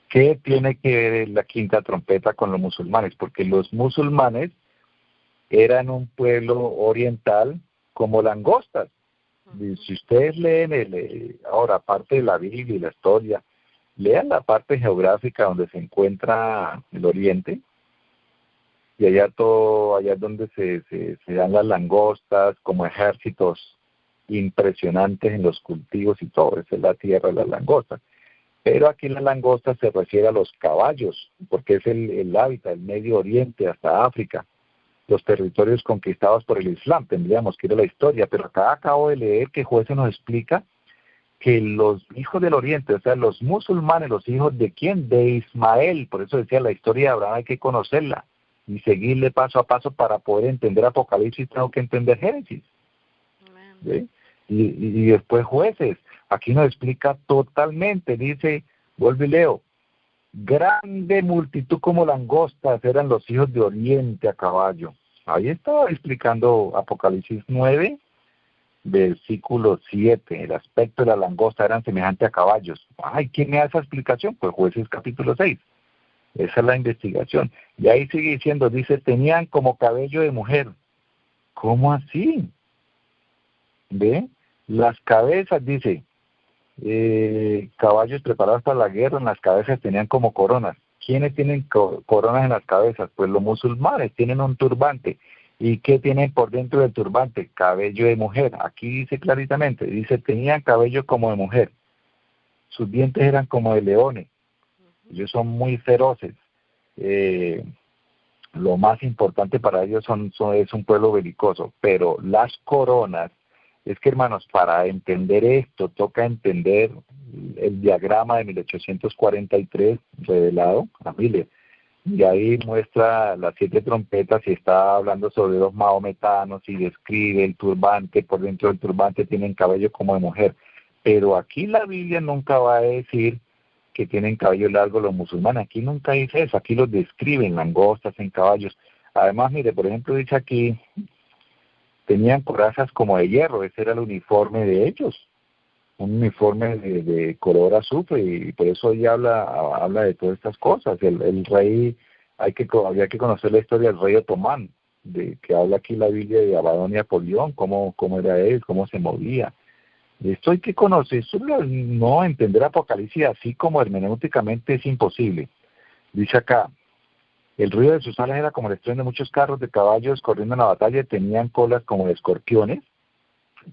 ¿Qué tiene que ver la quinta trompeta con los musulmanes? Porque los musulmanes eran un pueblo oriental como langostas. Y si ustedes leen ahora, aparte de la Biblia y la historia, lean la parte geográfica donde se encuentra el oriente, y allá es donde se dan las langostas como ejércitos impresionantes en los cultivos y todo. Esa es la tierra de las langostas. Pero aquí la langosta se refiere a los caballos, porque es el hábitat, el Medio Oriente hasta África, los territorios conquistados por el Islam. Tendríamos que ir a la historia, pero acá acabo de leer que Jueces nos explica que los hijos del Oriente, o sea, los musulmanes, los hijos de ¿quién? De Ismael. Por eso decía, la historia de Abraham hay que conocerla y seguirle paso a paso para poder entender Apocalipsis. Tengo que entender Génesis. ¿Sí? Y después Jueces. Aquí nos explica totalmente, dice, vuelvo y leo: grande multitud como langostas eran los hijos de Oriente a caballo. Ahí estaba explicando Apocalipsis 9, versículo 7. El aspecto de la langosta eran semejante a caballos. Ay, ¿quién me da esa explicación? Pues Jueces capítulo 6. Esa es la investigación. Y ahí sigue diciendo, dice, tenían como cabello de mujer. ¿Cómo así? ¿Ve? Las cabezas, dice, caballos preparados para la guerra, en las cabezas tenían como coronas. ¿Quiénes tienen coronas en las cabezas? Pues los musulmanes tienen un turbante. ¿Y qué tienen por dentro del turbante? Cabello de mujer. Aquí dice claritamente, dice, tenían cabello como de mujer. Sus dientes eran como de leones. Ellos son muy feroces. Lo más importante para ellos es un pueblo belicoso. Pero las coronas, es que, hermanos, para entender esto, toca entender el diagrama de 1843 revelado a Miller. Y ahí muestra las 7 trompetas y está hablando sobre los mahometanos y describe el turbante. Por dentro del turbante tienen cabello como de mujer. Pero aquí la Biblia nunca va a decir que tienen cabello largo los musulmanes. Aquí nunca dice eso, aquí los describen, langostas en caballos. Además, mire, por ejemplo, dice aquí, tenían corazas como de hierro, ese era el uniforme de ellos, un uniforme de color azufre, y por eso ella habla de todas estas cosas. El rey, había que conocer la historia del rey otomán, de que habla aquí la Biblia de Abadón y Apolión, cómo era él, cómo se movía. Esto hay que conocer, eso no entender Apocalipsis así como hermenéuticamente es imposible. Dice acá, el ruido de sus alas era como el estruendo de muchos carros de caballos corriendo en la batalla, y tenían colas como de escorpiones.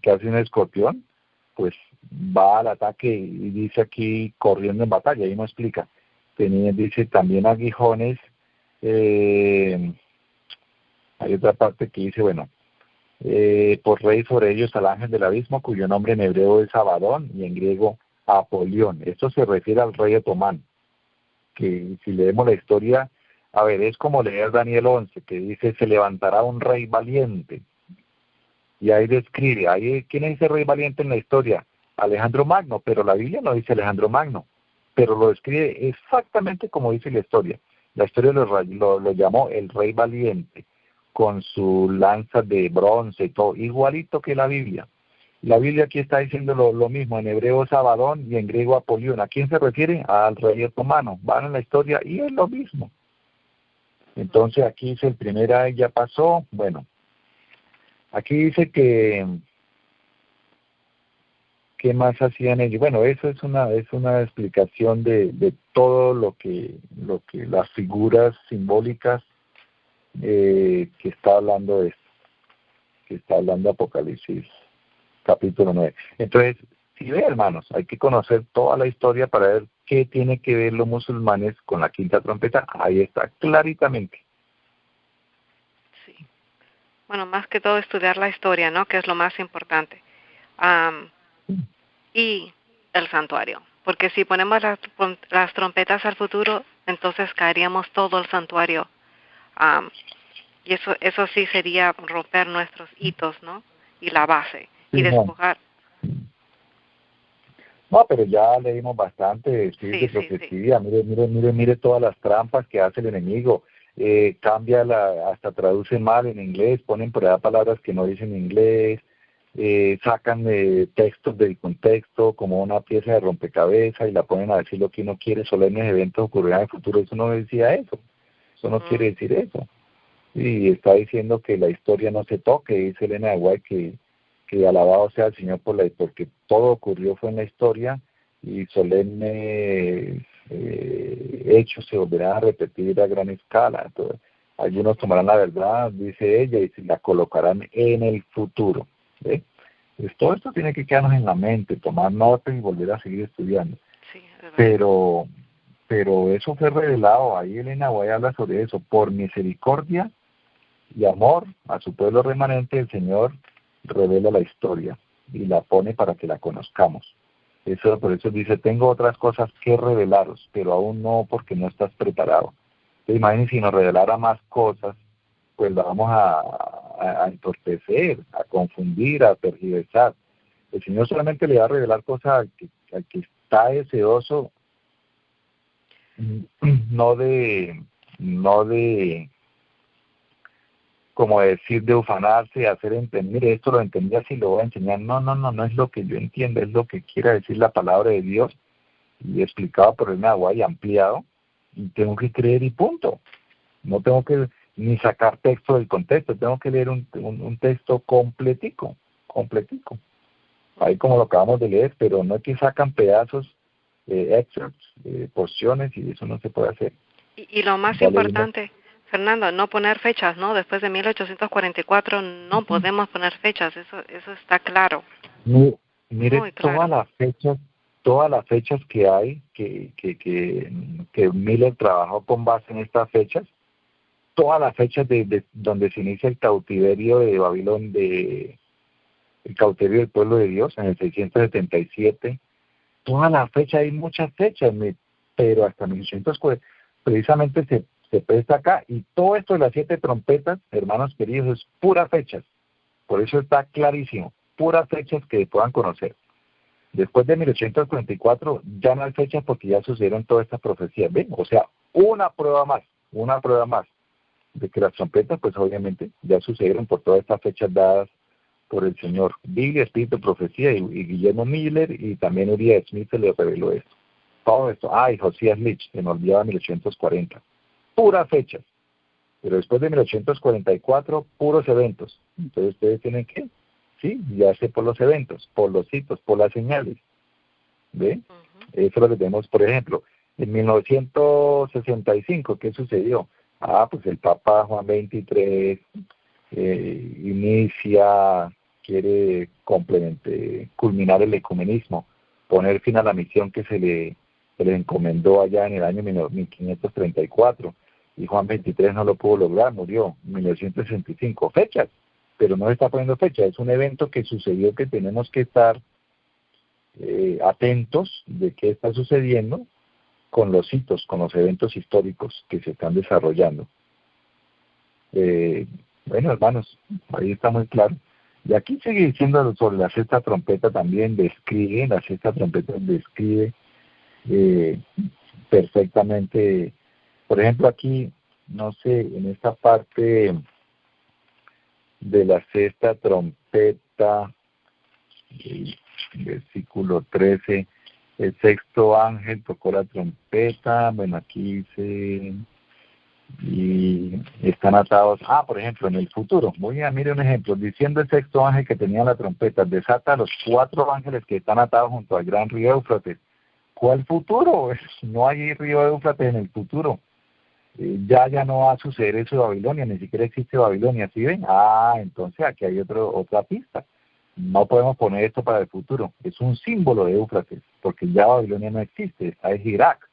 ¿Qué hace un escorpión? Pues va al ataque y dice aquí corriendo en batalla, ahí no explica. Dice también aguijones, hay otra parte que dice, bueno, por rey sobre ellos al ángel del abismo, cuyo nombre en hebreo es Abadón y en griego Apolión. Esto se refiere al rey otomán, que si leemos la historia, a ver, es como leer Daniel 11, que dice, se levantará un rey valiente. Y ahí describe, ¿quién es ese rey valiente en la historia? Alejandro Magno, pero la Biblia no dice Alejandro Magno, pero lo describe exactamente como dice la historia. La historia lo llamó el rey valiente, con su lanza de bronce y todo, igualito que la Biblia. La Biblia aquí está diciendo lo mismo, en hebreo es Abadón y en griego Apolión. ¿A quién se refiere? Al rey otomano. Van en la historia y es lo mismo. Entonces aquí dice el primer ay ya pasó. Bueno, aquí dice que ¿qué más hacían ellos? Bueno, eso es una explicación de todo lo que las figuras simbólicas que está hablando esto, que está hablando Apocalipsis capítulo 9. Entonces, si ve, hermanos, hay que conocer toda la historia para ver qué tiene que ver los musulmanes con la quinta trompeta. Ahí está claritamente. Sí. Bueno, más que todo estudiar la historia, ¿no? Que es lo más importante. Y el santuario. Porque si ponemos las trompetas al futuro, entonces caeríamos todo el santuario. Y eso sí sería romper nuestros hitos, ¿no? Y la base. Y despojar. No, pero ya leímos bastante de profecía. Sí. Mire todas las trampas que hace el enemigo. Cambia hasta traduce mal en inglés, ponen por ahí palabras que no dicen inglés, sacan textos del contexto como una pieza de rompecabezas y la ponen a decir lo que uno quiere. Solemnes eventos ocurrirán en el futuro. Eso no decía eso. Eso no quiere decir eso. Y está diciendo que la historia no se toque, dice Elena de White, que alabado sea el Señor porque todo ocurrió fue en la historia, y solemnes hechos se volverán a repetir a gran escala. Entonces, algunos tomarán la verdad, dice ella, y la colocarán en el futuro. ¿Ve? Pues todo esto tiene que quedarnos en la mente, tomar nota y volver a seguir estudiando. Sí, pero eso fue revelado, ahí Elena White habla sobre eso, por misericordia y amor a su pueblo remanente, el Señor revela la historia y la pone para que la conozcamos. Por eso dice, tengo otras cosas que revelaros, pero aún no, porque no estás preparado. Entonces, imagínense, si nos revelara más cosas, pues la vamos a entorpecer, a confundir, a tergiversar. El Señor solamente le va a revelar cosas al que está deseoso, no de como decir, de ufanarse, hacer entender, mire, esto lo entendí así, lo voy a enseñar. No es lo que yo entiendo, es lo que quiera decir la palabra de Dios, y explicado por el agua y ampliado, y tengo que creer y punto. No tengo que ni sacar texto del contexto, tengo que leer un texto completico. Ahí como lo acabamos de leer, pero no es que sacan pedazos, excerpts, porciones, y eso no se puede hacer. Y lo más importante, Fernando, no poner fechas, ¿no? Después de 1844 no podemos poner fechas, eso está claro. Mire claro. Todas las fechas que hay, que Miller trabajó con base en estas fechas, todas las fechas de donde se inicia el cautiverio de Babilón, el cautiverio del pueblo de Dios en el 677, todas las fechas, hay muchas fechas, pero hasta 1840, precisamente se presta acá, y todo esto de las 7 trompetas, hermanos queridos, es pura fechas. Por eso está clarísimo, puras fechas que puedan conocer. Después de 1844 ya no hay fechas porque ya sucedieron todas estas profecías. ¿Ven? O sea, una prueba más de que las trompetas, pues obviamente, ya sucedieron por todas estas fechas dadas por el Señor. Biblia, Espíritu, Profecía, y Guillermo Miller y también Uriah Smith se le reveló esto. Todo esto. Y Josías Lich, se me olvidaba 1840. Puras fechas. Pero después de 1844, puros eventos. Entonces ustedes tienen que, sí, guiarse por los eventos, por los hitos, por las señales. ¿Ve? Eso es lo que tenemos, por ejemplo, en 1965, ¿qué sucedió? Pues el Papa Juan XXIII quiere culminar el ecumenismo, poner fin a la misión que se le encomendó allá en el año 1534, y Juan XXIII no lo pudo lograr, murió en 1965. Fechas, pero no está poniendo fecha, es un evento que sucedió que tenemos que estar atentos de qué está sucediendo con los hitos, con los eventos históricos que se están desarrollando. Bueno, hermanos, ahí está muy claro. Y aquí sigue diciendo sobre la sexta trompeta también, la sexta trompeta describe perfectamente. Por ejemplo, aquí, no sé, en esta parte de la sexta trompeta, versículo 13, el sexto ángel tocó la trompeta. Bueno, aquí dice, y están atados. Por ejemplo, en el futuro, mire un ejemplo, diciendo el sexto ángel que tenía la trompeta, desata a los 4 ángeles que están atados junto al gran río Éufrates. ¿Cuál futuro? No hay río Éufrates en el futuro. Ya no va a suceder eso de Babilonia, ni siquiera existe Babilonia, ¿sí ven? Entonces aquí hay otra pista. No podemos poner esto para el futuro, es un símbolo de Éufrates, porque ya Babilonia no existe, está en Irak,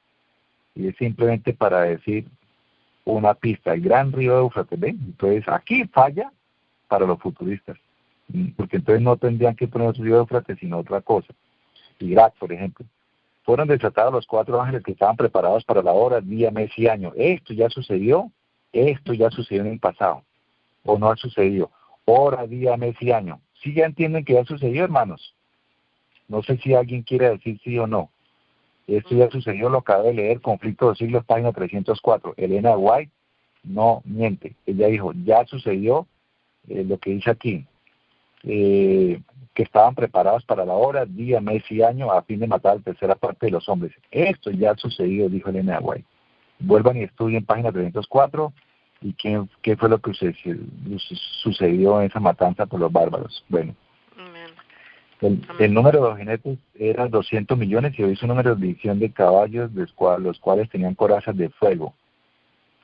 y es simplemente para decir una pista, el gran río Éufrates, ¿ven? Entonces aquí falla para los futuristas, porque entonces no tendrían que poner otro río Éufrates, sino otra cosa. Irak, por ejemplo. Fueron desatados los 4 ángeles que estaban preparados para la hora, día, mes y año. Esto ya sucedió en el pasado, o no ha sucedido. Hora, día, mes y año. ¿Sí ya entienden que ya sucedió, hermanos? No sé si alguien quiere decir sí o no. Esto ya sucedió, lo acabo de leer, Conflicto de los Siglos, página 304. Elena White no miente. Ella dijo, ya sucedió lo que dice aquí. Que estaban preparados para la hora, día, mes y año a fin de matar a la tercera parte de los hombres. Esto ya ha sucedido, dijo Elena White. Vuelvan y estudien página 304 y qué fue lo que sucedió en esa matanza por los bárbaros. Bueno, el número de los jinetes era 200 millones y hoy es un número de división de caballos, los cuales tenían corazas de fuego.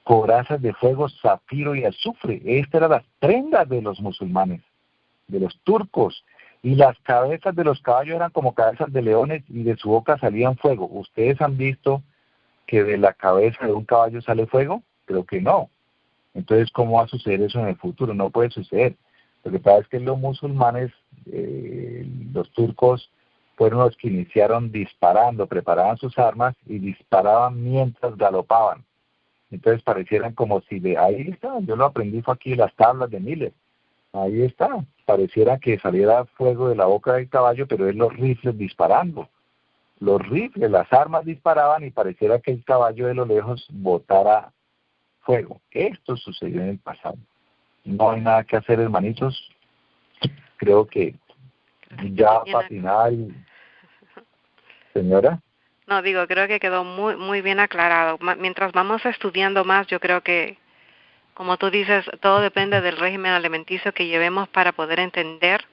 Corazas de fuego, zafiro y azufre. Esta era las prendas de los musulmanes, de los turcos. Y las cabezas de los caballos eran como cabezas de leones y de su boca salían fuego. ¿Ustedes han visto que de la cabeza de un caballo sale fuego? Creo que no. Entonces, ¿cómo va a suceder eso en el futuro? No puede suceder. Lo que pasa es que los musulmanes, los turcos, fueron los que iniciaron disparando, preparaban sus armas y disparaban mientras galopaban. Entonces parecieran como si ahí está, yo lo aprendí fue aquí en las tablas de Miller. Ahí está, pareciera que saliera fuego de la boca del caballo, pero es los rifles disparando. Los rifles, las armas disparaban y pareciera que el caballo de lo lejos botara fuego. Esto sucedió en el pasado. No hay nada que hacer, hermanitos. Creo que ya para final, señora. No, creo que quedó muy, muy bien aclarado. Mientras vamos estudiando más, yo creo que, como tú dices, todo depende del régimen alimenticio que llevemos para poder entender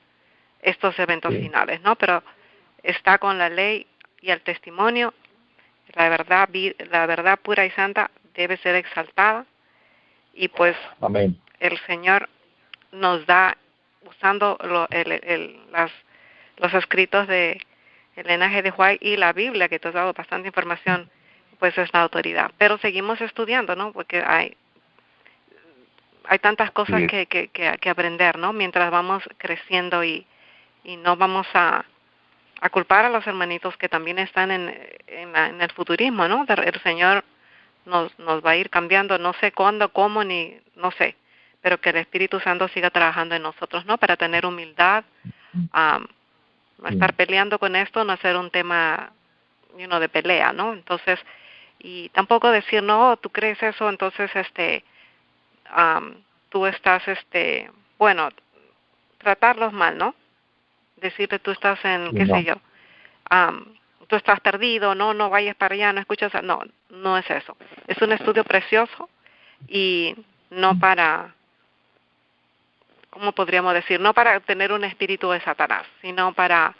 estos eventos finales, ¿no? Pero está con la ley y el testimonio, la verdad pura y santa debe ser exaltada y pues amén. El Señor nos da, usando los escritos de Elena G. de White y la Biblia, que te has dado bastante información, pues es la autoridad. Pero seguimos estudiando, ¿no? Porque hay tantas cosas que aprender, ¿no? Mientras vamos creciendo y no vamos a culpar a los hermanitos que también están en el futurismo, ¿no? El Señor nos va a ir cambiando, no sé cuándo, cómo, ni no sé, pero que el Espíritu Santo siga trabajando en nosotros, ¿no? Para tener humildad, no estar peleando con esto, no hacer un tema de pelea, ¿no? Entonces, y tampoco decir, no, tú crees eso, entonces, tú estás, bueno, tratarlos mal, ¿no? Decirle, tú estás en, qué sé No. yo, tú estás perdido, no vayas para allá, no escuchas, no es eso. Es un estudio precioso y no para, ¿cómo podríamos decir? No para tener un espíritu de Satanás, sino para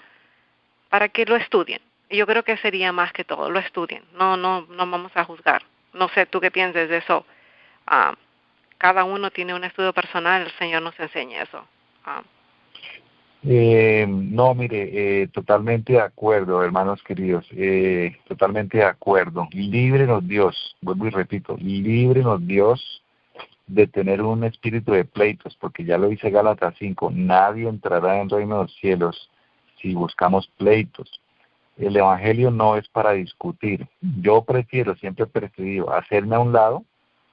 que lo estudien. Y yo creo que sería más que todo, lo estudien. No vamos a juzgar. No sé, tú qué piensas de eso. Cada uno tiene un estudio personal, el Señor nos enseña eso. No, mire, totalmente de acuerdo, hermanos queridos, totalmente de acuerdo. Líbrenos Dios, vuelvo y repito, líbrenos Dios de tener un espíritu de pleitos, porque ya lo dice Gálatas 5, nadie entrará en el reino de los cielos si buscamos pleitos. El evangelio no es para discutir. Yo prefiero, siempre he preferido hacerme a un lado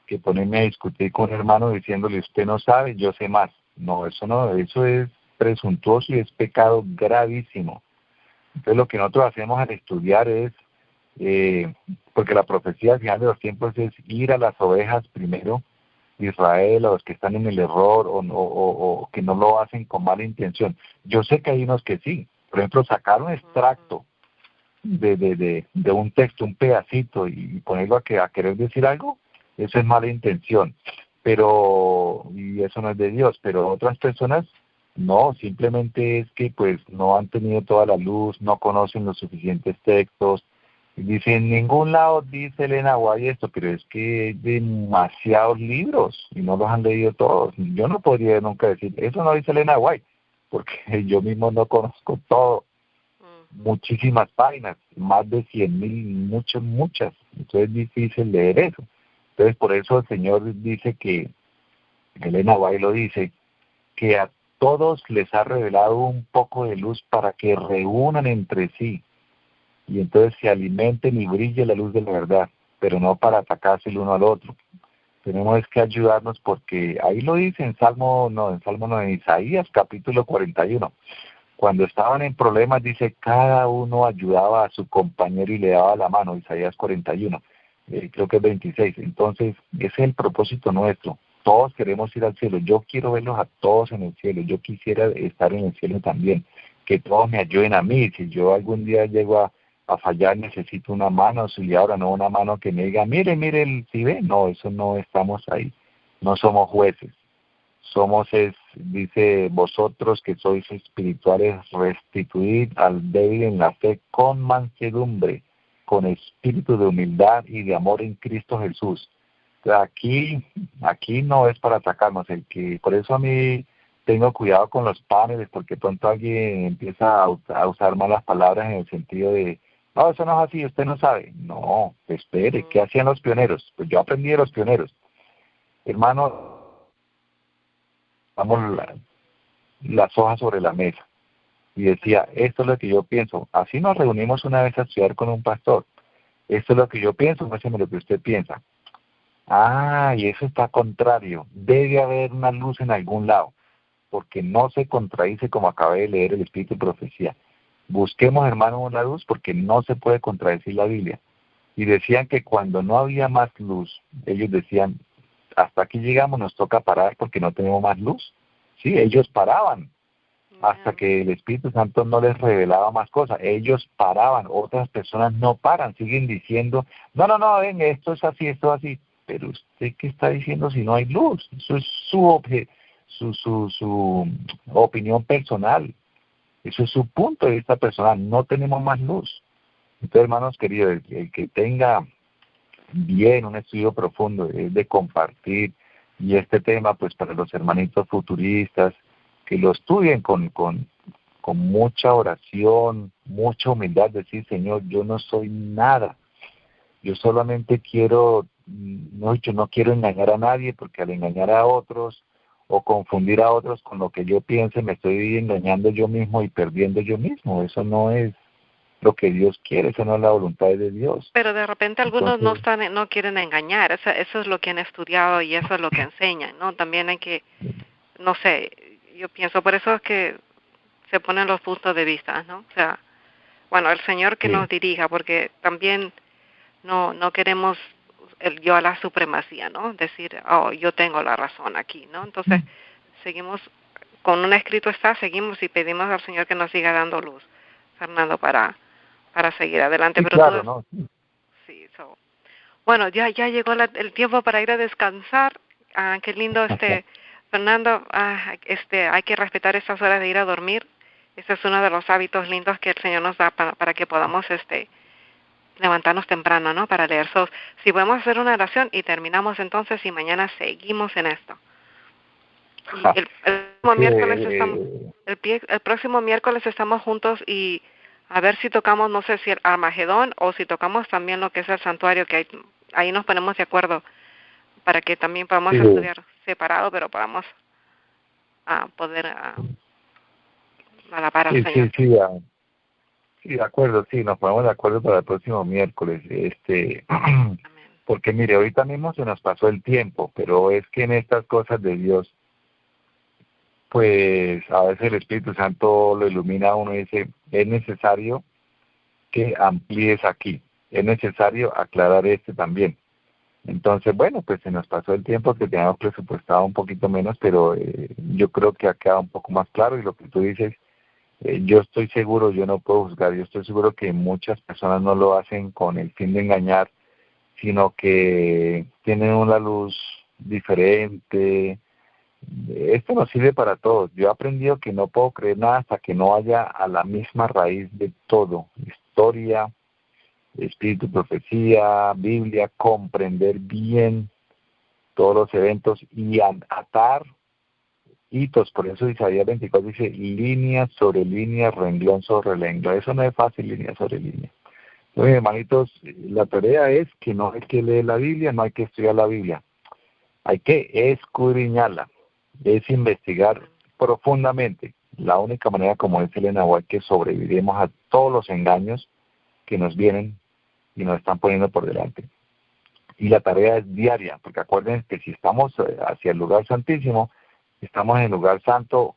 que ponerme a discutir con un hermano diciéndole, usted no sabe, yo sé más. No, eso es presuntuoso y es pecado gravísimo. Entonces lo que nosotros hacemos al estudiar es, porque la profecía al final de los tiempos es ir a las ovejas primero, Israel, a los que están en el error o que no lo hacen con mala intención. Yo sé que hay unos que sí. Por ejemplo, sacar un extracto de un texto, un pedacito y ponerlo a querer decir algo, eso es mala intención, y eso no es de Dios, pero otras personas no, simplemente es que pues no han tenido toda la luz, no conocen los suficientes textos, y dicen, en ningún lado dice Elena White esto, pero es que hay demasiados libros y no los han leído todos. Yo no podría nunca decir, eso no dice Elena White, porque yo mismo no conozco todo. Muchísimas páginas, más de 100,000, muchas. Entonces es difícil leer eso. Entonces por eso el Señor dice que, Elena White lo dice, que a todos les ha revelado un poco de luz para que reúnan entre sí y entonces se alimenten y brille la luz de la verdad, pero no para atacarse el uno al otro. Tenemos que ayudarnos porque ahí lo dice en en Isaías capítulo 41. Cuando estaban en problemas, dice, cada uno ayudaba a su compañero y le daba la mano, Isaías 41, creo que es 26. Entonces, ese es el propósito nuestro. Todos queremos ir al cielo. Yo quiero verlos a todos en el cielo. Yo quisiera estar en el cielo también. Que todos me ayuden a mí. Si yo algún día llego a fallar, necesito una mano auxiliadora, no una mano que me diga, mire, si ve. No, eso no estamos ahí. No somos jueces. Dice, vosotros que sois espirituales, restituid al débil en la fe con mansedumbre, con espíritu de humildad y de amor en Cristo Jesús. Aquí no es para atacarnos, por eso a mí tengo cuidado con los paneles, porque pronto alguien empieza a usar malas palabras en el sentido de, no, eso no es así, usted no sabe. No, espere, ¿qué hacían los pioneros? Pues yo aprendí de los pioneros. Hermano, vamos las hojas sobre la mesa. Y decía, esto es lo que yo pienso. Así nos reunimos una vez a estudiar con un pastor. Esto es lo que yo pienso, muéstrame lo que usted piensa. Y eso está contrario. Debe haber una luz en algún lado, porque no se contradice como acabé de leer el Espíritu de Profecía. Busquemos, hermanos, una luz, porque no se puede contradecir la Biblia. Y decían que cuando no había más luz, ellos decían, hasta aquí llegamos, nos toca parar porque no tenemos más luz. Sí, ellos paraban hasta que el Espíritu Santo no les revelaba más cosas. Ellos paraban, otras personas no paran, siguen diciendo, no, ven, esto es así, esto es así. Pero usted, ¿qué está diciendo si no hay luz? Eso es su opinión personal. Eso es su punto de vista personal. No tenemos más luz. Entonces, hermanos queridos, el que tenga bien un estudio profundo es de compartir, y este tema pues para los hermanitos futuristas que lo estudien con mucha oración, mucha humildad, decir, Señor, yo no soy nada, yo solamente quiero, yo no quiero engañar a nadie, porque al engañar a otros o confundir a otros con lo que yo piense, me estoy engañando yo mismo y perdiendo yo mismo. Eso no es lo que Dios quiere, eso no es la voluntad de Dios. Pero de repente algunos Entonces, no quieren engañar, eso es lo que han estudiado y eso es lo que enseñan, ¿no? También hay que, no sé, yo pienso, por eso es que se ponen los puntos de vista, ¿no? O sea, bueno, el Señor que Sí. nos dirija, porque también no queremos el yo a la supremacía, ¿no? Decir, oh, yo tengo la razón aquí, ¿no? Entonces, seguimos, con un escrito está, seguimos y pedimos al Señor que nos siga dando luz, Fernando, para seguir adelante. Sí, Pero claro, tú, ¿no? sí, bueno, ya llegó el tiempo para ir a descansar. Ah, qué lindo Fernando, hay que respetar estas horas de ir a dormir. Ese es uno de los hábitos lindos que el Señor nos da para que podamos levantarnos temprano, ¿no? Para leer. Si podemos hacer una oración y terminamos entonces y mañana seguimos en esto. Y el próximo Sí, miércoles el próximo miércoles estamos juntos y a ver si tocamos, no sé si el Armagedón o si tocamos también lo que es el santuario, que ahí nos ponemos de acuerdo para que también podamos sí, estudiar separado, pero podamos poder alabar al sí, Señor. sí, de acuerdo, sí, nos ponemos de acuerdo para el próximo miércoles, Amén. porque mire, ahorita mismo se nos pasó el tiempo, pero es que en estas cosas de Dios, pues a veces el Espíritu Santo lo ilumina a uno y dice, es necesario que amplíes aquí, es necesario aclarar también. Entonces, bueno, pues se nos pasó el tiempo que teníamos presupuestado un poquito menos, pero yo creo que ha quedado un poco más claro y lo que tú dices, yo estoy seguro, yo no puedo juzgar, yo estoy seguro que muchas personas no lo hacen con el fin de engañar, sino que tienen una luz diferente. Esto nos sirve para todos. Yo he aprendido que no puedo creer nada hasta que no vaya a la misma raíz de todo, historia, espíritu, profecía, Biblia, comprender bien todos los eventos y atar hitos. Por eso Isaías 24 dice línea sobre línea, renglón sobre renglón. Eso no es fácil, línea sobre línea. Entonces, hermanitos, la tarea es que no hay que leer la Biblia, no hay que estudiar la Biblia. Hay que escudriñarla, es investigar profundamente. La única manera, como dice Elena White, que sobreviviremos a todos los engaños que nos vienen y nos están poniendo por delante. Y la tarea es diaria, porque acuérdense que si estamos hacia el lugar santísimo, estamos en el lugar santo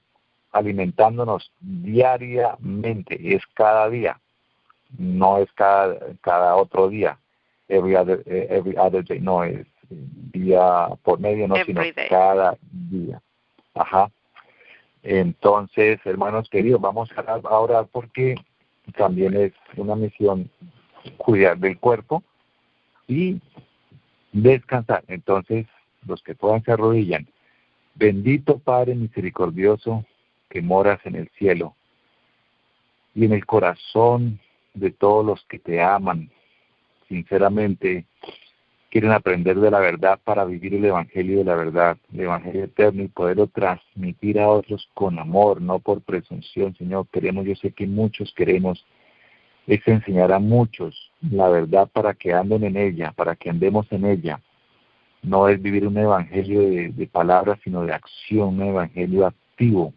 alimentándonos diariamente, es cada día, no es cada otro día, every other day, no es día por medio, no, sino cada día. Ajá. Entonces, hermanos queridos, vamos a orar porque también es una misión cuidar del cuerpo y descansar. Entonces, los que puedan se arrodillan. Bendito Padre misericordioso que moras en el cielo y en el corazón de todos los que te aman, sinceramente quieren aprender de la verdad para vivir el evangelio de la verdad, el evangelio eterno y poderlo transmitir a otros con amor, no por presunción, Señor. Yo sé que muchos queremos es enseñar a muchos la verdad para que anden en ella, para que andemos en ella. No es vivir un evangelio de palabras, sino de acción, un evangelio activo,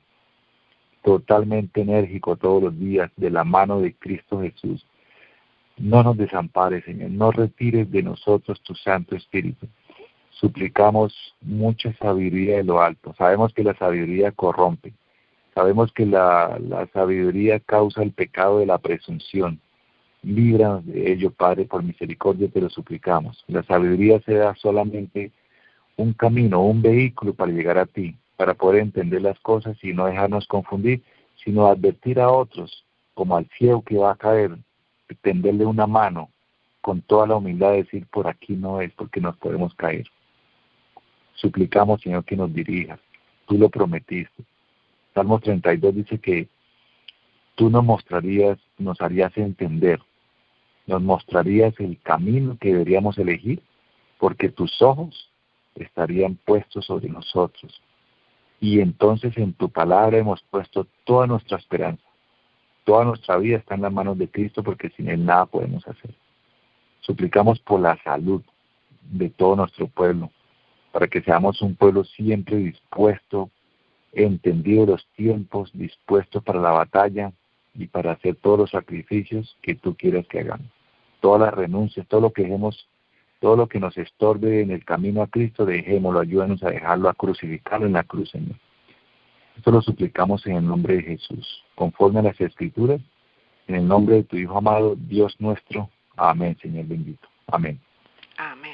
totalmente enérgico todos los días, de la mano de Cristo Jesús. No nos desampares, Señor, no retires de nosotros tu Santo Espíritu. Suplicamos mucha sabiduría de lo alto. Sabemos que la sabiduría corrompe. Sabemos que la sabiduría causa el pecado de la presunción. Líbranos de ello, Padre, por misericordia te lo suplicamos. La sabiduría será solamente un camino, un vehículo para llegar a ti, para poder entender las cosas y no dejarnos confundir, sino advertir a otros, como al ciego que va a caer, tenderle una mano con toda la humildad de decir, por aquí no es, porque nos podemos caer. Suplicamos, Señor, que nos dirijas. Tú lo prometiste. Salmos 32 dice que tú nos harías entender, nos mostrarías el camino que deberíamos elegir, porque tus ojos estarían puestos sobre nosotros. Y entonces en tu palabra hemos puesto toda nuestra esperanza. Toda nuestra vida está en las manos de Cristo, porque sin Él nada podemos hacer. Suplicamos por la salud de todo nuestro pueblo, para que seamos un pueblo siempre dispuesto, entendido los tiempos, dispuesto para la batalla y para hacer todos los sacrificios que tú quieras que hagamos. Todas las renuncias, todo lo que nos estorbe en el camino a Cristo, dejémoslo, ayúdanos a dejarlo, a crucificarlo en la cruz, Señor. Esto lo suplicamos en el nombre de Jesús, conforme a las Escrituras, en el nombre de tu Hijo amado, Dios nuestro. Amén, Señor bendito. Amén. Amén.